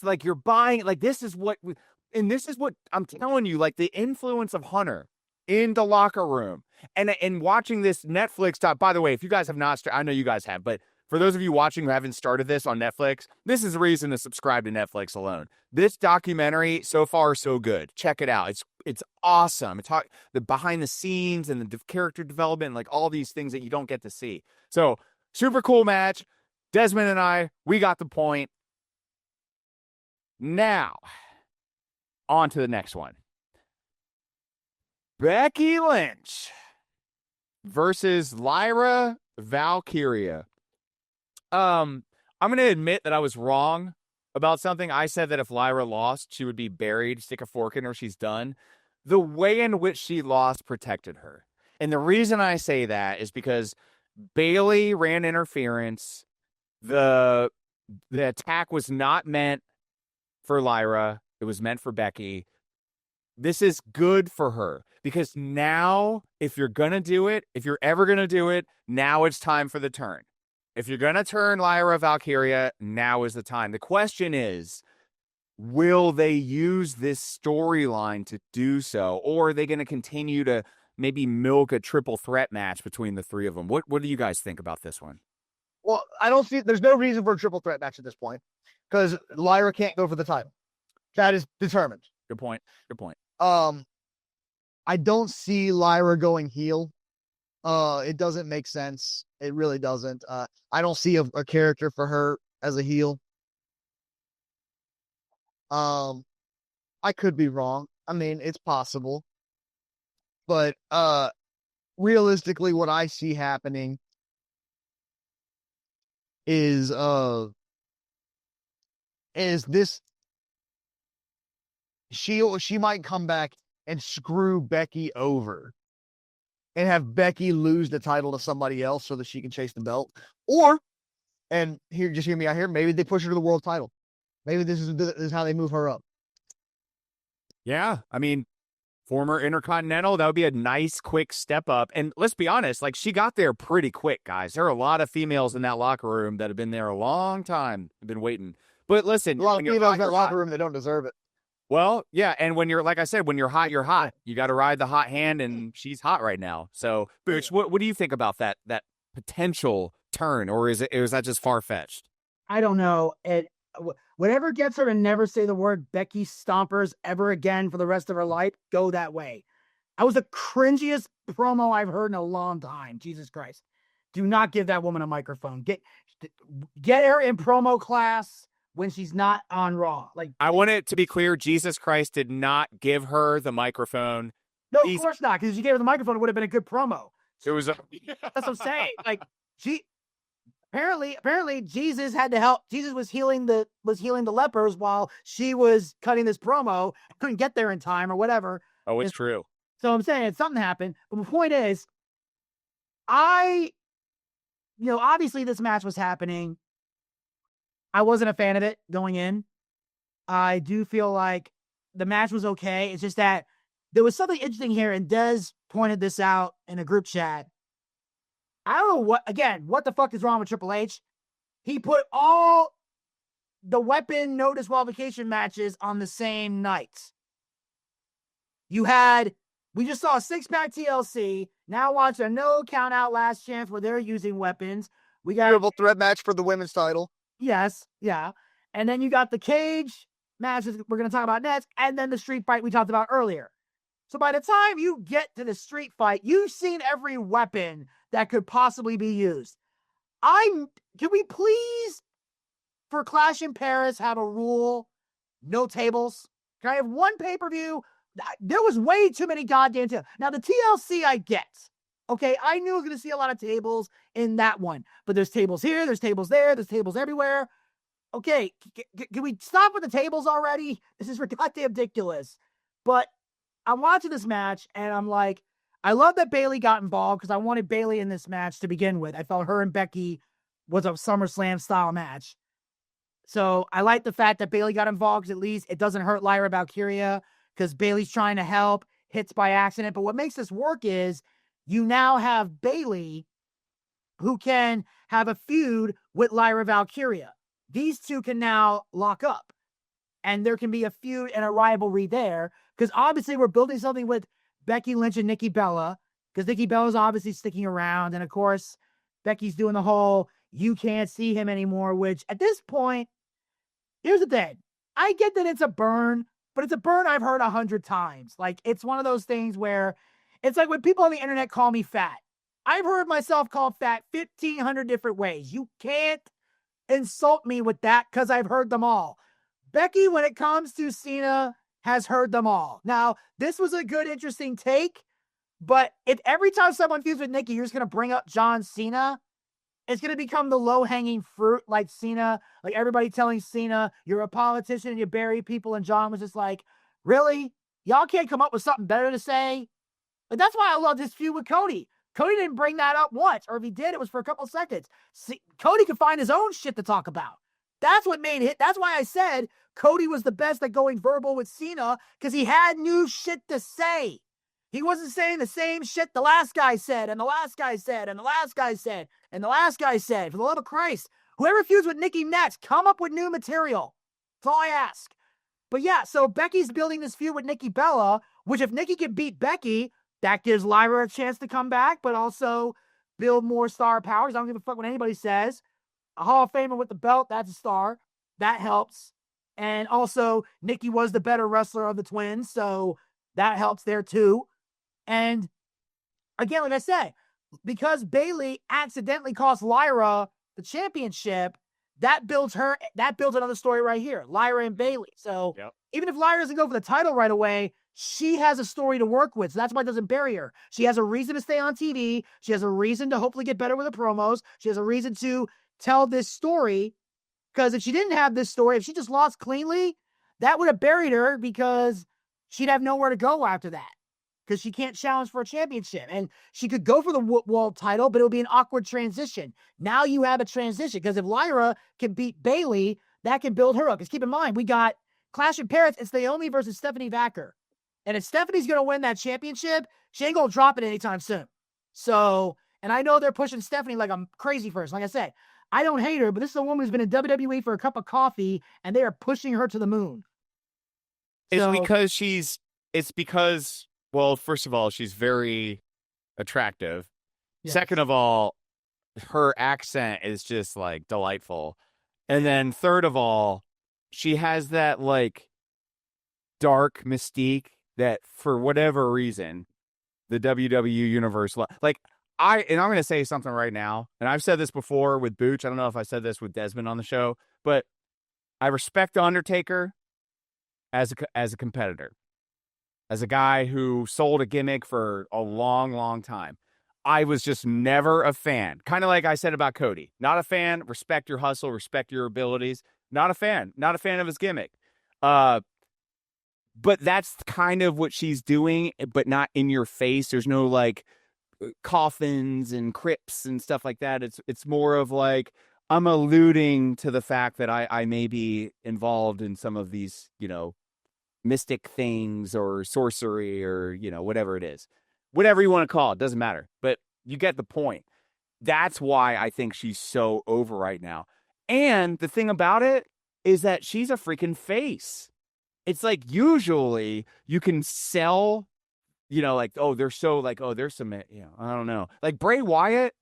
like you're buying, like this is what I'm telling you, like the influence of Hunter in the locker room, and watching this Netflix top. By the way, if you guys have not, I know you guys have, but for those of you watching who haven't started this on Netflix, this is a reason to subscribe to Netflix alone. This documentary, so far, so good. Check it out. It's awesome. It's the behind the scenes and the character development, like all these things that you don't get to see. So, super cool match. Desmond and I, we got the point. Now, on to the next one. Becky Lynch versus Lyra Valkyria. I'm going to admit that I was wrong about something. I said that if Lyra lost, she would be buried, stick a fork in her, she's done. The way in which she lost protected her. And the reason I say that is because Bayley ran interference. The attack was not meant for Lyra. It was meant for Becky. This is good for her because now, if you're going to do it, if you're ever going to do it, now it's time for the turn. If you're going to turn Lyra Valkyria, now is the time. The question is, will they use this storyline to do so? Or are they going to continue to maybe milk a triple threat match between the three of them? What do you guys think about this one? Well, I don't see, there's no reason for a triple threat match at this point because Lyra can't go for the title. That is determined. Good point. I don't see Lyra going heel. It doesn't make sense. It really doesn't. I don't see a character for her as a heel. I could be wrong. I mean, it's possible. But realistically, what I see happening is this she might come back and screw Becky over and have Becky lose the title to somebody else so that she can chase the belt. Or, and here, just hear me out here, maybe they push her to the world title. Maybe this is how they move her up. Yeah, I mean, former Intercontinental, that would be a nice, quick step up. And let's be honest, like she got there pretty quick, guys. There are a lot of females in that locker room that have been there a long time, have been waiting. But listen, a lot of females in that locker room that don't deserve it. Well, yeah, and when you're, like I said, when you're hot, you're hot. You got to ride the hot hand, and she's hot right now. So, Booch, what do you think about that potential turn, or is that just far fetched? I don't know. Whatever gets her to never say the word Becky Stompers ever again for the rest of her life, go that way. That was the cringiest promo I've heard in a long time. Jesus Christ. Do not give that woman a microphone. Get her in promo class when she's not on Raw. Like, I want it to be clear, Jesus Christ did not give her the microphone. No, of course not, because if you gave her the microphone, it would have been a good promo. It was that's what I'm saying. Like, apparently Jesus had to help. Jesus was healing the lepers while she was cutting this promo. Couldn't get there in time or whatever. Oh, it's true. So I'm saying something happened. But the point is, obviously this match was happening. I wasn't a fan of it going in. I do feel like the match was okay. It's just that there was something interesting here, and Des pointed this out in a group chat. I don't know what the fuck is wrong with Triple H? He put all the weapon no disqualification matches on the same night. We just saw a 6-pack TLC. Now watch a no count out last chance where they're using weapons. We got a triple threat match for the women's title. Yes, yeah. And then you got the cage matches we're going to talk about next, and then the street fight we talked about earlier. So by the time you get to the street fight, you've seen every weapon that could possibly be used. Can we please, for Clash in Paris, have a rule? No tables. Can I have one pay-per-view? There was way too many goddamn tables. Now, the TLC I get. Okay, I knew I was going to see a lot of tables in that one. But there's tables here, there's tables there, there's tables everywhere. Okay, can we stop with the tables already? This is goddamn ridiculous. But I'm watching this match, and I'm like, I love that Bayley got involved because I wanted Bayley in this match to begin with. I felt her and Becky was a SummerSlam-style match. So I like the fact that Bayley got involved because at least it doesn't hurt Lyra Valkyria because Bayley's trying to help, hits by accident. But what makes this work is you now have Bayley who can have a feud with Lyra Valkyria. These two can now lock up. And there can be a feud and a rivalry there because obviously we're building something with Becky Lynch and Nikki Bella because Nikki Bella's obviously sticking around. And of course, Becky's doing the whole you can't see him anymore, which at this point, here's the thing. I get that it's a burn, but it's a burn I've heard 100 times. Like, it's one of those things where it's like when people on the internet call me fat. I've heard myself called fat 1,500 different ways. You can't insult me with that because I've heard them all. Becky, when it comes to Cena, has heard them all. Now, this was a good, interesting take, but if every time someone feuds with Nikki, you're just going to bring up John Cena, it's going to become the low-hanging fruit like Cena, like everybody telling Cena, you're a politician and you bury people, and John was just like, really? Y'all can't come up with something better to say? But that's why I love this feud with Cody. Cody didn't bring that up once, or if he did, it was for a couple of seconds. See, Cody could find his own shit to talk about. That's what made it. That's why I said Cody was the best at going verbal with Cena, because he had new shit to say. He wasn't saying the same shit the last guy said, and the last guy said, and the last guy said, and the last guy said. For the love of Christ, whoever feuds with Nikki next, come up with new material. That's all I ask. But yeah, so Becky's building this feud with Nikki Bella, which if Nikki can beat Becky, that gives Lyra a chance to come back, but also build more star powers. I don't give a fuck what anybody says. A Hall of Famer with the belt, that's a star. That helps. And also, Nikki was the better wrestler of the twins, so that helps there too. And again, like I said, because Bayley accidentally cost Lyra the championship, that builds another story right here. Lyra and Bayley. So even if Lyra doesn't go for the title right away, she has a story to work with. So that's why it doesn't bury her. She has a reason to stay on TV. She has a reason to hopefully get better with the promos. She has a reason to tell this story. Because if she didn't have this story, if she just lost cleanly, that would have buried her because she'd have nowhere to go after that. Because she can't challenge for a championship. And she could go for the world title, but it would be an awkward transition. Now you have a transition. Because if Lyra can beat Bayley, that can build her up. Because keep in mind, we got Clash in Paris. It's Naomi versus Stephanie Vacker. And if Stephanie's going to win that championship, she ain't going to drop it anytime soon. So, and I know they're pushing Stephanie like I'm crazy first. Like I said, I don't hate her, but this is a woman who's been in WWE for a cup of coffee, and they are pushing her to the moon. It's because, well, first of all, she's very attractive. Yes. Second of all, her accent is just like delightful. And then third of all, she has that like dark mystique that for whatever reason, the WWE universe, like I'm going to say something right now, and I've said this before with Booch. I don't know if I said this with Desmond on the show, but I respect The Undertaker as a competitor, as a guy who sold a gimmick for a long, long time. I was just never a fan. Kind of like I said about Cody. Not a fan. Respect your hustle. Respect your abilities. Not a fan. Not a fan of his gimmick. But that's kind of what she's doing, but not in your face. There's no like coffins and crypts and stuff like that. It's more of like, I'm alluding to the fact that I may be involved in some of these, mystic things or sorcery or, whatever it is. Whatever you want to call it, doesn't matter. But you get the point. That's why I think she's so over right now. And the thing about it is that she's a freaking face. It's like usually you can sell, like, oh, they're so like, oh, there's some, I don't know. Like Bray Wyatt,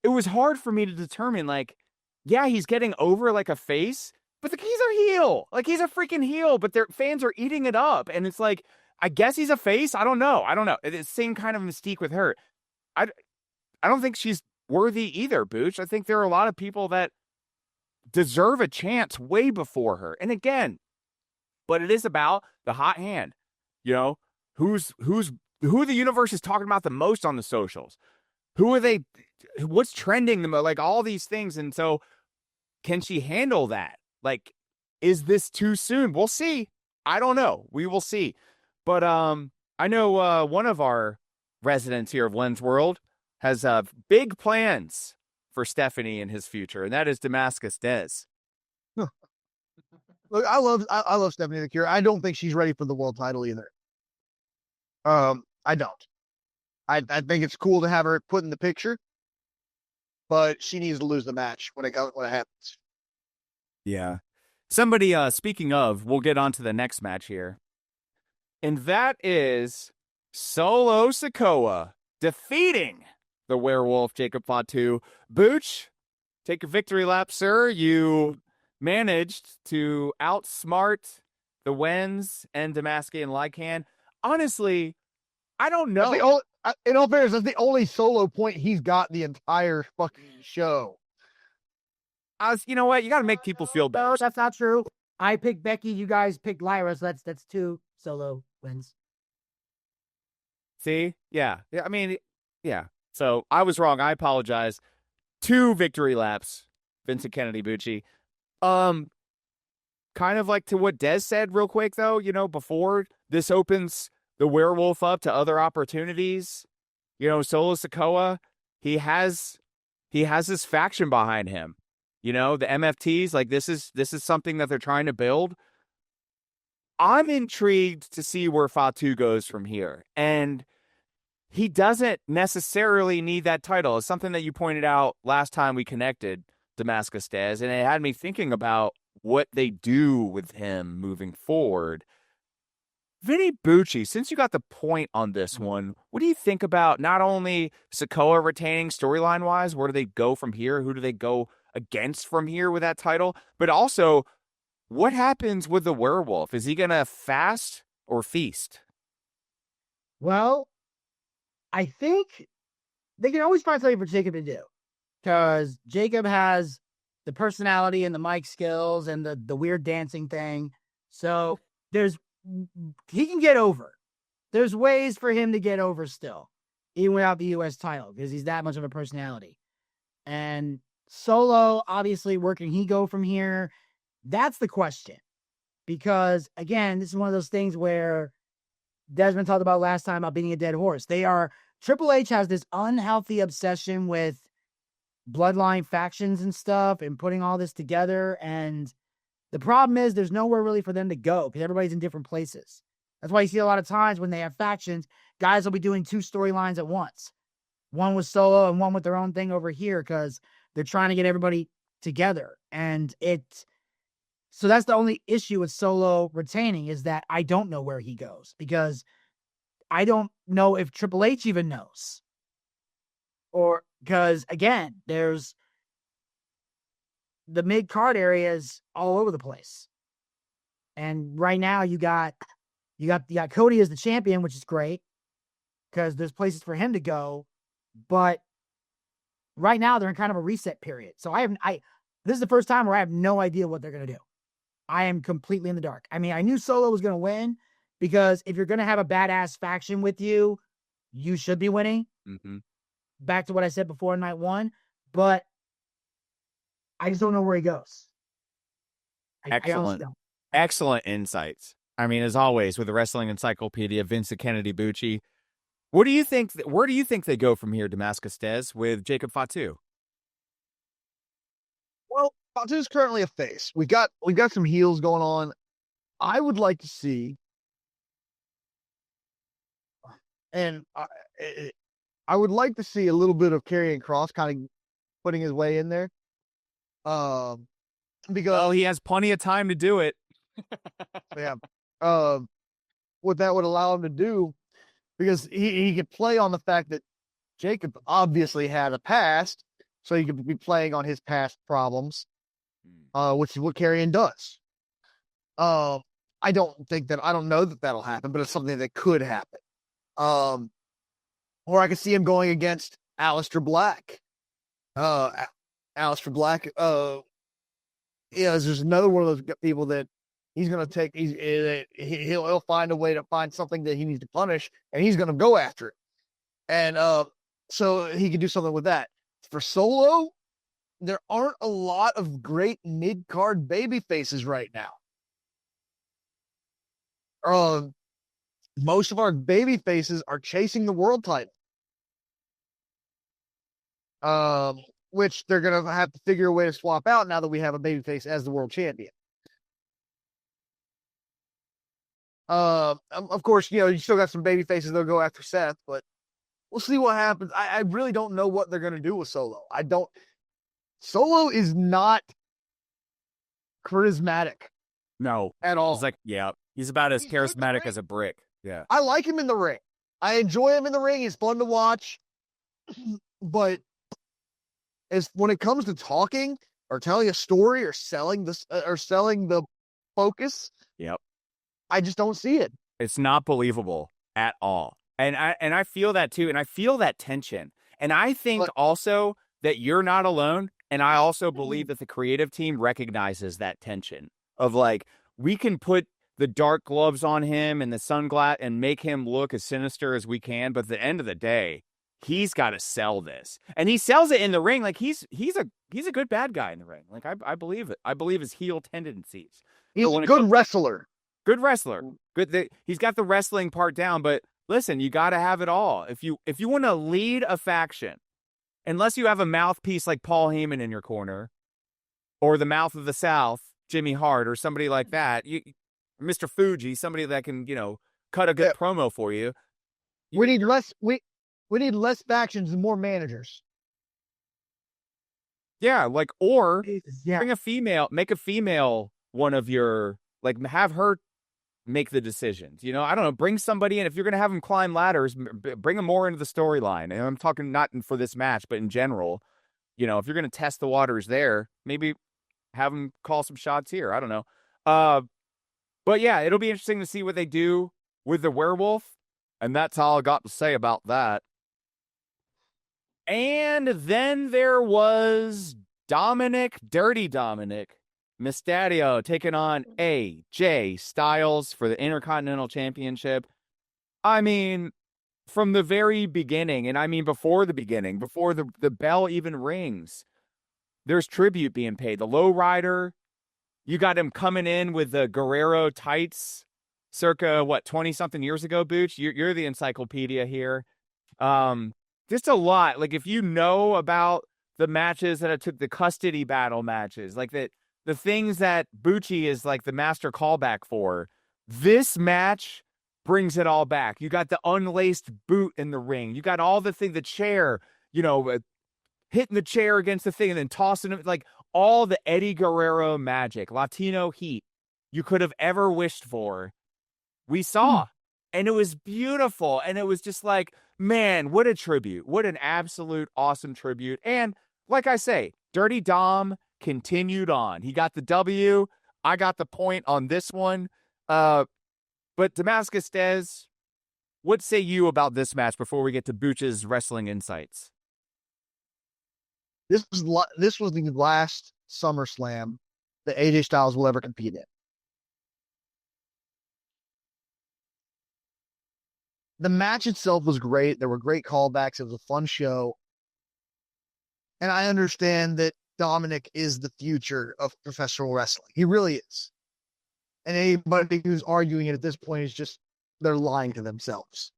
it was hard for me to determine, like, yeah, he's getting over like a face, but he's a heel. Like, he's a freaking heel, but their fans are eating it up. And it's like, I guess he's a face. I don't know. It's the same kind of mystique with her. I don't think she's worthy either, Booch. I think there are a lot of people that deserve a chance way before her. And again, but it is about the hot hand. You know, who the universe is talking about the most on the socials? Who are they? What's trending the most? Like all these things. And so can she handle that? Like, is this too soon? We'll see. I don't know. We will see. But I know one of our residents here of Len's World has big plans for Stephanie in his future, and that is Damascus Dez. Look, I love Stephanie the Cure. I don't think she's ready for the world title either. I don't. I think it's cool to have her put in the picture, but she needs to lose the match when it happens. Yeah. Somebody, speaking of, we'll get on to the next match here. And that is Solo Sikoa defeating the werewolf Jacob Fatu. Booch, take a victory lap, sir. You managed to outsmart the Wens and Damaski and Lycan. Honestly, I don't know. In all fairness, that's the only solo point he's got the entire fucking show. You know what? You got to make people feel better. No, that's not true. I picked Becky. You guys picked Lyra. So that's 2 solo wins. See? Yeah. I mean, yeah. So I was wrong. I apologize. 2 victory laps, Vincent Kennedy Bucci. Kind of like to what Dez said real quick, though, you know, before this opens the werewolf up to other opportunities. You know, Solo Sikoa, he has this faction behind him. You know, the MFTs, like this is something that they're trying to build. I'm intrigued to see where Fatu goes from here. And he doesn't necessarily need that title. It's something that you pointed out last time we connected, Damascus Dez, and it had me thinking about what they do with him moving forward. Vinny Bucci, since you got the point on this one, what do you think about not only Sikoa retaining storyline-wise, where do they go from here? Who do they go against from here with that title? But also, what happens with the werewolf? Is he going to fast or feast? Well, I think they can always find something for Jacob to do. Because Jacob has the personality and the mic skills and the weird dancing thing. So he can get over. There's ways for him to get over still, even without the U.S. title, because he's that much of a personality. And Solo, obviously, where can he go from here? That's the question. Because, again, this is one of those things where Desmond talked about last time about beating a dead horse. Triple H has this unhealthy obsession with bloodline factions and stuff and putting all this together. And the problem is there's nowhere really for them to go because everybody's in different places. That's why you see a lot of times when they have factions, guys will be doing 2 storylines at once. One with Solo and one with their own thing over here because they're trying to get everybody together. And so that's the only issue with Solo retaining is that I don't know where he goes because I don't know if Triple H even knows. Or because, again, there's the mid-card areas all over the place. And right now you got Cody as the champion, which is great because there's places for him to go. But right now they're in kind of a reset period. So this is the first time where I have no idea what they're going to do. I am completely in the dark. I mean, I knew Solo was going to win because if you're going to have a badass faction with you, you should be winning. Mm-hmm. Back to what I said before in night 1, but I just don't know where he goes. Excellent. Excellent insights. I mean, as always, with the Wrestling Encyclopedia, Vincent Kennedy Bucci. Where do you think they go from here, Damascus Dez, with Jacob Fatu? Well, Fatu's currently a face. We've got some heels going on. I would like to see, and I would like to see a little bit of Karrion Kross kind of putting his way in there. Because he has plenty of time to do it. Yeah. What that would allow him to do, because he could play on the fact that Jacob obviously had a past, so he could be playing on his past problems, which is what Karrion does. I don't know that that'll happen, but it's something that could happen. Or I could see him going against Aleister Black Aleister Black. Yeah, there's just another one of those people that he's gonna take. He'll find a way to find something that he needs to punish, and he's gonna go after it. And so he can do something with that. For Solo, there aren't a lot of great mid card baby faces right now. Most of our baby faces are chasing the world title. Which they're gonna have to figure a way to swap out now that we have a babyface as the world champion. Of course, you still got some baby faces that'll go after Seth, but we'll see what happens. I really don't know what they're gonna do with Solo. Solo is not charismatic. No, at all. It's like, yeah, he's about as charismatic as a brick. Yeah, I like him in the ring. I enjoy him in the ring. He's fun to watch, but when it comes to talking or telling a story or selling the focus, yep, I just don't see it. It's not believable at all. And I feel that too. And I feel that tension. And I think also that you're not alone. And I also believe that the creative team recognizes that tension of like, we can put the dark gloves on him and the sunglass and make him look as sinister as we can. But at the end of the day, he's got to sell this. And he sells it in the ring. Like he's a good bad guy in the ring. Like I believe it. I believe his heel tendencies. He's a good wrestler. Good wrestler. Good. He's got the wrestling part down, but listen, you got to have it all. If you want to lead a faction, unless you have a mouthpiece like Paul Heyman in your corner, or the mouth of the South, Jimmy Hart, or somebody like that, Mr. Fuji, somebody that can cut a good promo for you. We need less. We need less factions and more managers. Yeah, bring a female, make a female one of your have her make the decisions. I don't know, bring somebody in. If you're going to have them climb ladders, bring them more into the storyline. And I'm talking not for this match, but in general, if you're going to test the waters there, maybe have them call some shots here. I don't know. But yeah, it'll be interesting to see what they do with the werewolf. And that's all I got to say about that. And then there was Dirty Dominic Mysterio taking on AJ Styles for the Intercontinental Championship. I mean, from the very beginning, and I mean before the beginning, before the bell even rings, there's tribute being paid. The Lowrider, you got him coming in with the Guerrero tights circa, 20-something years ago, Booch? You're the encyclopedia here. Just a lot. Like, if you know about the matches that I took, the custody battle matches, like the things that Bucci is like the master callback for, this match brings it all back. You got the unlaced boot in the ring. You got all the chair, hitting the chair against the thing and then tossing it, like all the Eddie Guerrero magic, Latino heat you could have ever wished for. We saw, and it was beautiful. And it was just like, man, what a tribute. What an absolute awesome tribute. And like I say, Dirty Dom continued on. He got the W. I got the point on this one. But Damascus Des, what say you about this match before we get to Booch's wrestling insights? This was the last SummerSlam that AJ Styles will ever compete in. The match itself was great. There were great callbacks. It was a fun show. And I understand that Dominic is the future of professional wrestling. He really is. And anybody who's arguing it at this point is just, they're lying to themselves.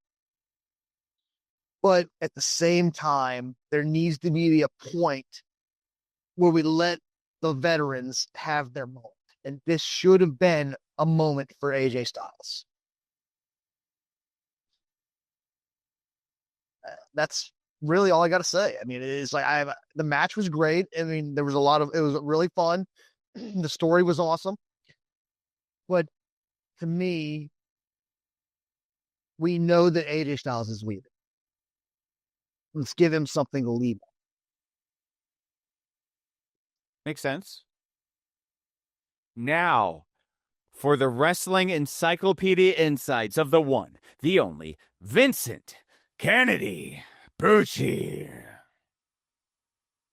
But at the same time, there needs to be a point where we let the veterans have their moment. And this should have been a moment for AJ Styles. That's really all I got to say. I mean, it is like the match was great. I mean, it was really fun. The story was awesome. But to me, we know that AJ Styles is leaving. Let's give him something to leave on. Makes sense. Now, for the Wrestling Encyclopedia insights of the one, the only, Vincent Kennedy Bucci.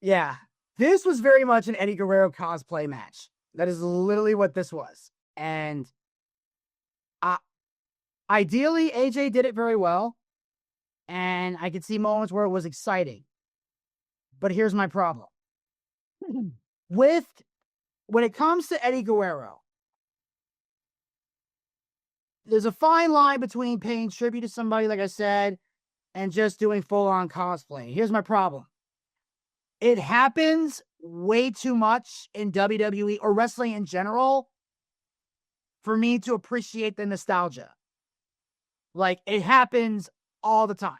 Yeah. This was very much an Eddie Guerrero cosplay match. That is literally what this was. And ideally, AJ did it very well. And I could see moments where it was exciting. But here's my problem. When it comes to Eddie Guerrero, there's a fine line between paying tribute to somebody, like I said, and just doing full-on cosplay. Here's my problem. It happens way too much in WWE or wrestling in general for me to appreciate the nostalgia. Like, it happens all the time.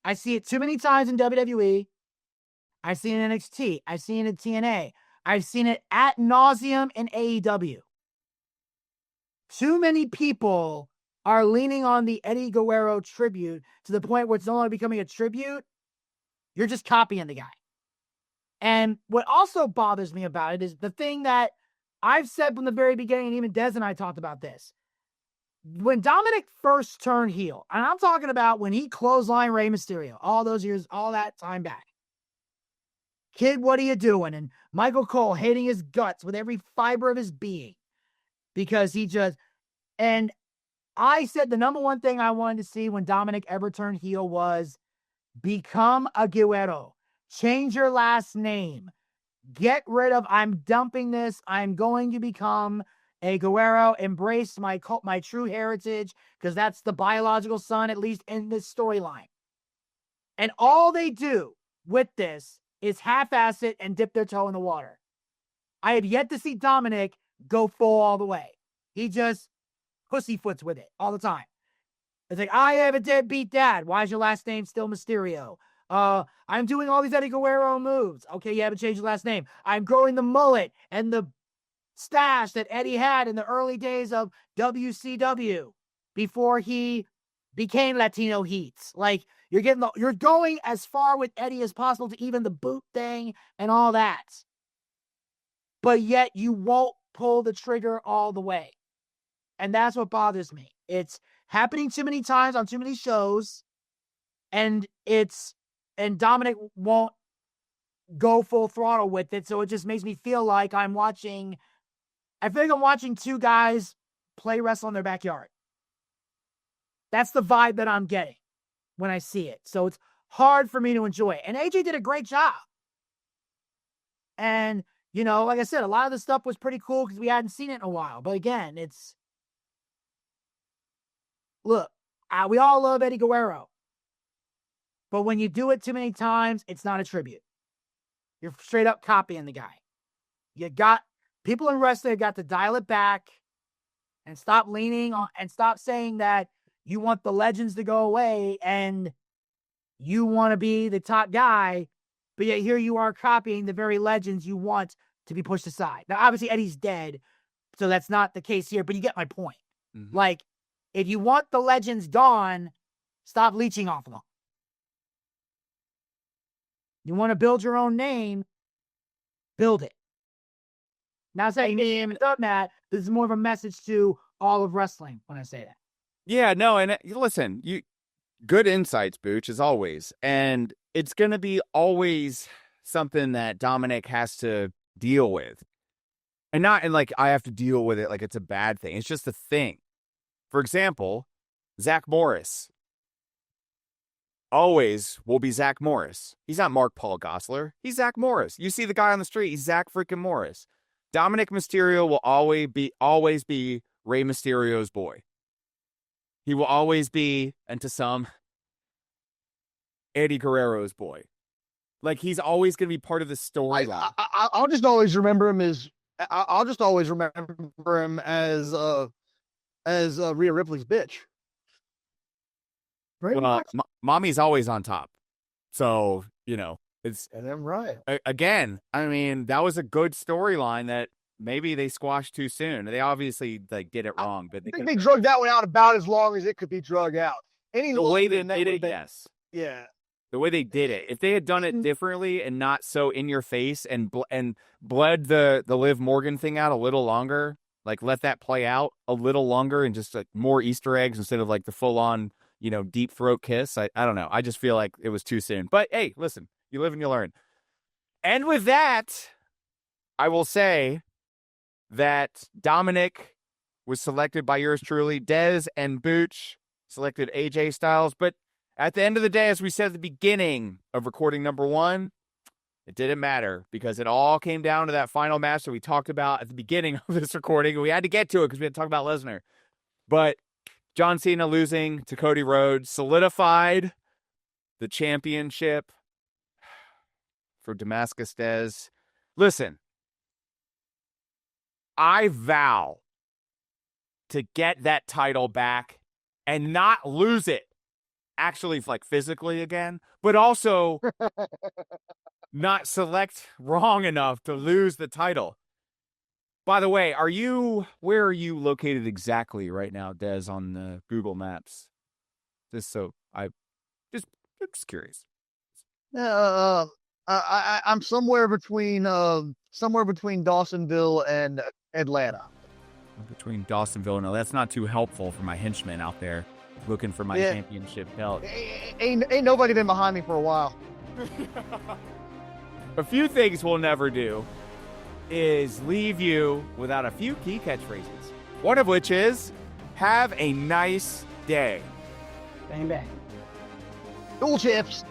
I see it too many times in WWE. I've seen it in NXT. I've seen it in TNA. I've seen it ad nauseum in AEW. Too many people are leaning on the Eddie Guerrero tribute to the point where it's no longer becoming a tribute. You're just copying the guy. And what also bothers me about it is the thing that I've said from the very beginning, and even Des and I talked about this. When Dominic first turned heel, and I'm talking about when he clotheslined Rey Mysterio, all those years, all that time back. Kid, what are you doing? And Michael Cole hating his guts with every fiber of his being because he just, and I said the number one thing I wanted to see when Dominic ever turned heel was become a Guerrero. Change your last name. Get rid of, I'm dumping this. I'm going to become a Guerrero. Embrace my true heritage because that's the biological son, at least in this storyline. And all they do with this is half-ass it and dip their toe in the water. I have yet to see Dominic go full all the way. He just pussyfoots with it all the time. It's like, I have a deadbeat dad. Why is your last name still Mysterio? I'm doing all these Eddie Guerrero moves. Okay, you haven't changed your last name. I'm growing the mullet and the stash that Eddie had in the early days of WCW before he became Latino Heats. Like, you're going as far with Eddie as possible to even the boot thing and all that. But yet you won't pull the trigger all the way. And that's what bothers me. It's happening too many times on too many shows. And Dominic won't go full throttle with it. So it just makes me feel like I feel like I'm watching two guys play wrestle in their backyard. That's the vibe that I'm getting when I see it. So it's hard for me to enjoy it. And AJ did a great job. And, like I said, a lot of the stuff was pretty cool because we hadn't seen it in a while. But again, look, we all love Eddie Guerrero. But when you do it too many times, it's not a tribute. You're straight up copying the guy. People in wrestling have got to dial it back and stop leaning on and stop saying that you want the legends to go away and you want to be the top guy, but yet here you are copying the very legends you want to be pushed aside. Now, obviously, Eddie's dead, so that's not the case here, but you get my point. Mm-hmm. Like, if you want the legends gone, stop leeching off of them. You want to build your own name, build it. Now saying you've done that, this is more of a message to all of wrestling when I say that. Yeah, no, and listen, good insights, Booch, as always. And it's going to be always something that Dominic has to deal with. And like I have to deal with it like it's a bad thing. It's just a thing. For example, Zach Morris always will be Zach Morris. He's not Mark Paul Gosselaar. He's Zach Morris. You see the guy on the street, he's Zach freaking Morris. Dominic Mysterio will always be Rey Mysterio's boy. He will always be, and to some, Eddie Guerrero's boy. Like, he's always going to be part of the storyline. I'll just always remember him as Rhea Ripley's bitch. Well, mommy's always on top. So, it's... And I'm right. Again, I mean, that was a good storyline that maybe they squashed too soon. They obviously, did it wrong. But I think they drugged that one out about as long as it could be drugged out. The way they did it, yes. Yeah. The way they did it. If they had done it differently and not so in your face and bled the Liv Morgan thing out a little longer, like let that play out a little longer and just more Easter eggs instead of the full on, deep throat kiss. I don't know. I just feel like it was too soon. But hey, listen, you live and you learn. And with that, I will say that Dominic was selected by yours truly. Dez and Booch selected AJ Styles. But at the end of the day, as we said at the beginning of recording number 1, it didn't matter because it all came down to that final match that we talked about at the beginning of this recording. And we had to get to it because we had to talk about Lesnar. But John Cena losing to Cody Rhodes solidified the championship for Damascus Dez. Listen, I vow to get that title back and not lose it actually like physically again, but also not select wrong enough to lose the title. By the way, where are you located exactly right now, Dez, on the Google Maps? I'm just curious. I'm somewhere between Dawsonville and Atlanta. Between Dawsonville and that's not too helpful for my henchmen out there looking for my championship belt. Ain't nobody been behind me for a while. A few things we'll never do is leave you without a few key catchphrases. One of which is, have a nice day. Bang, bang. Dual chips.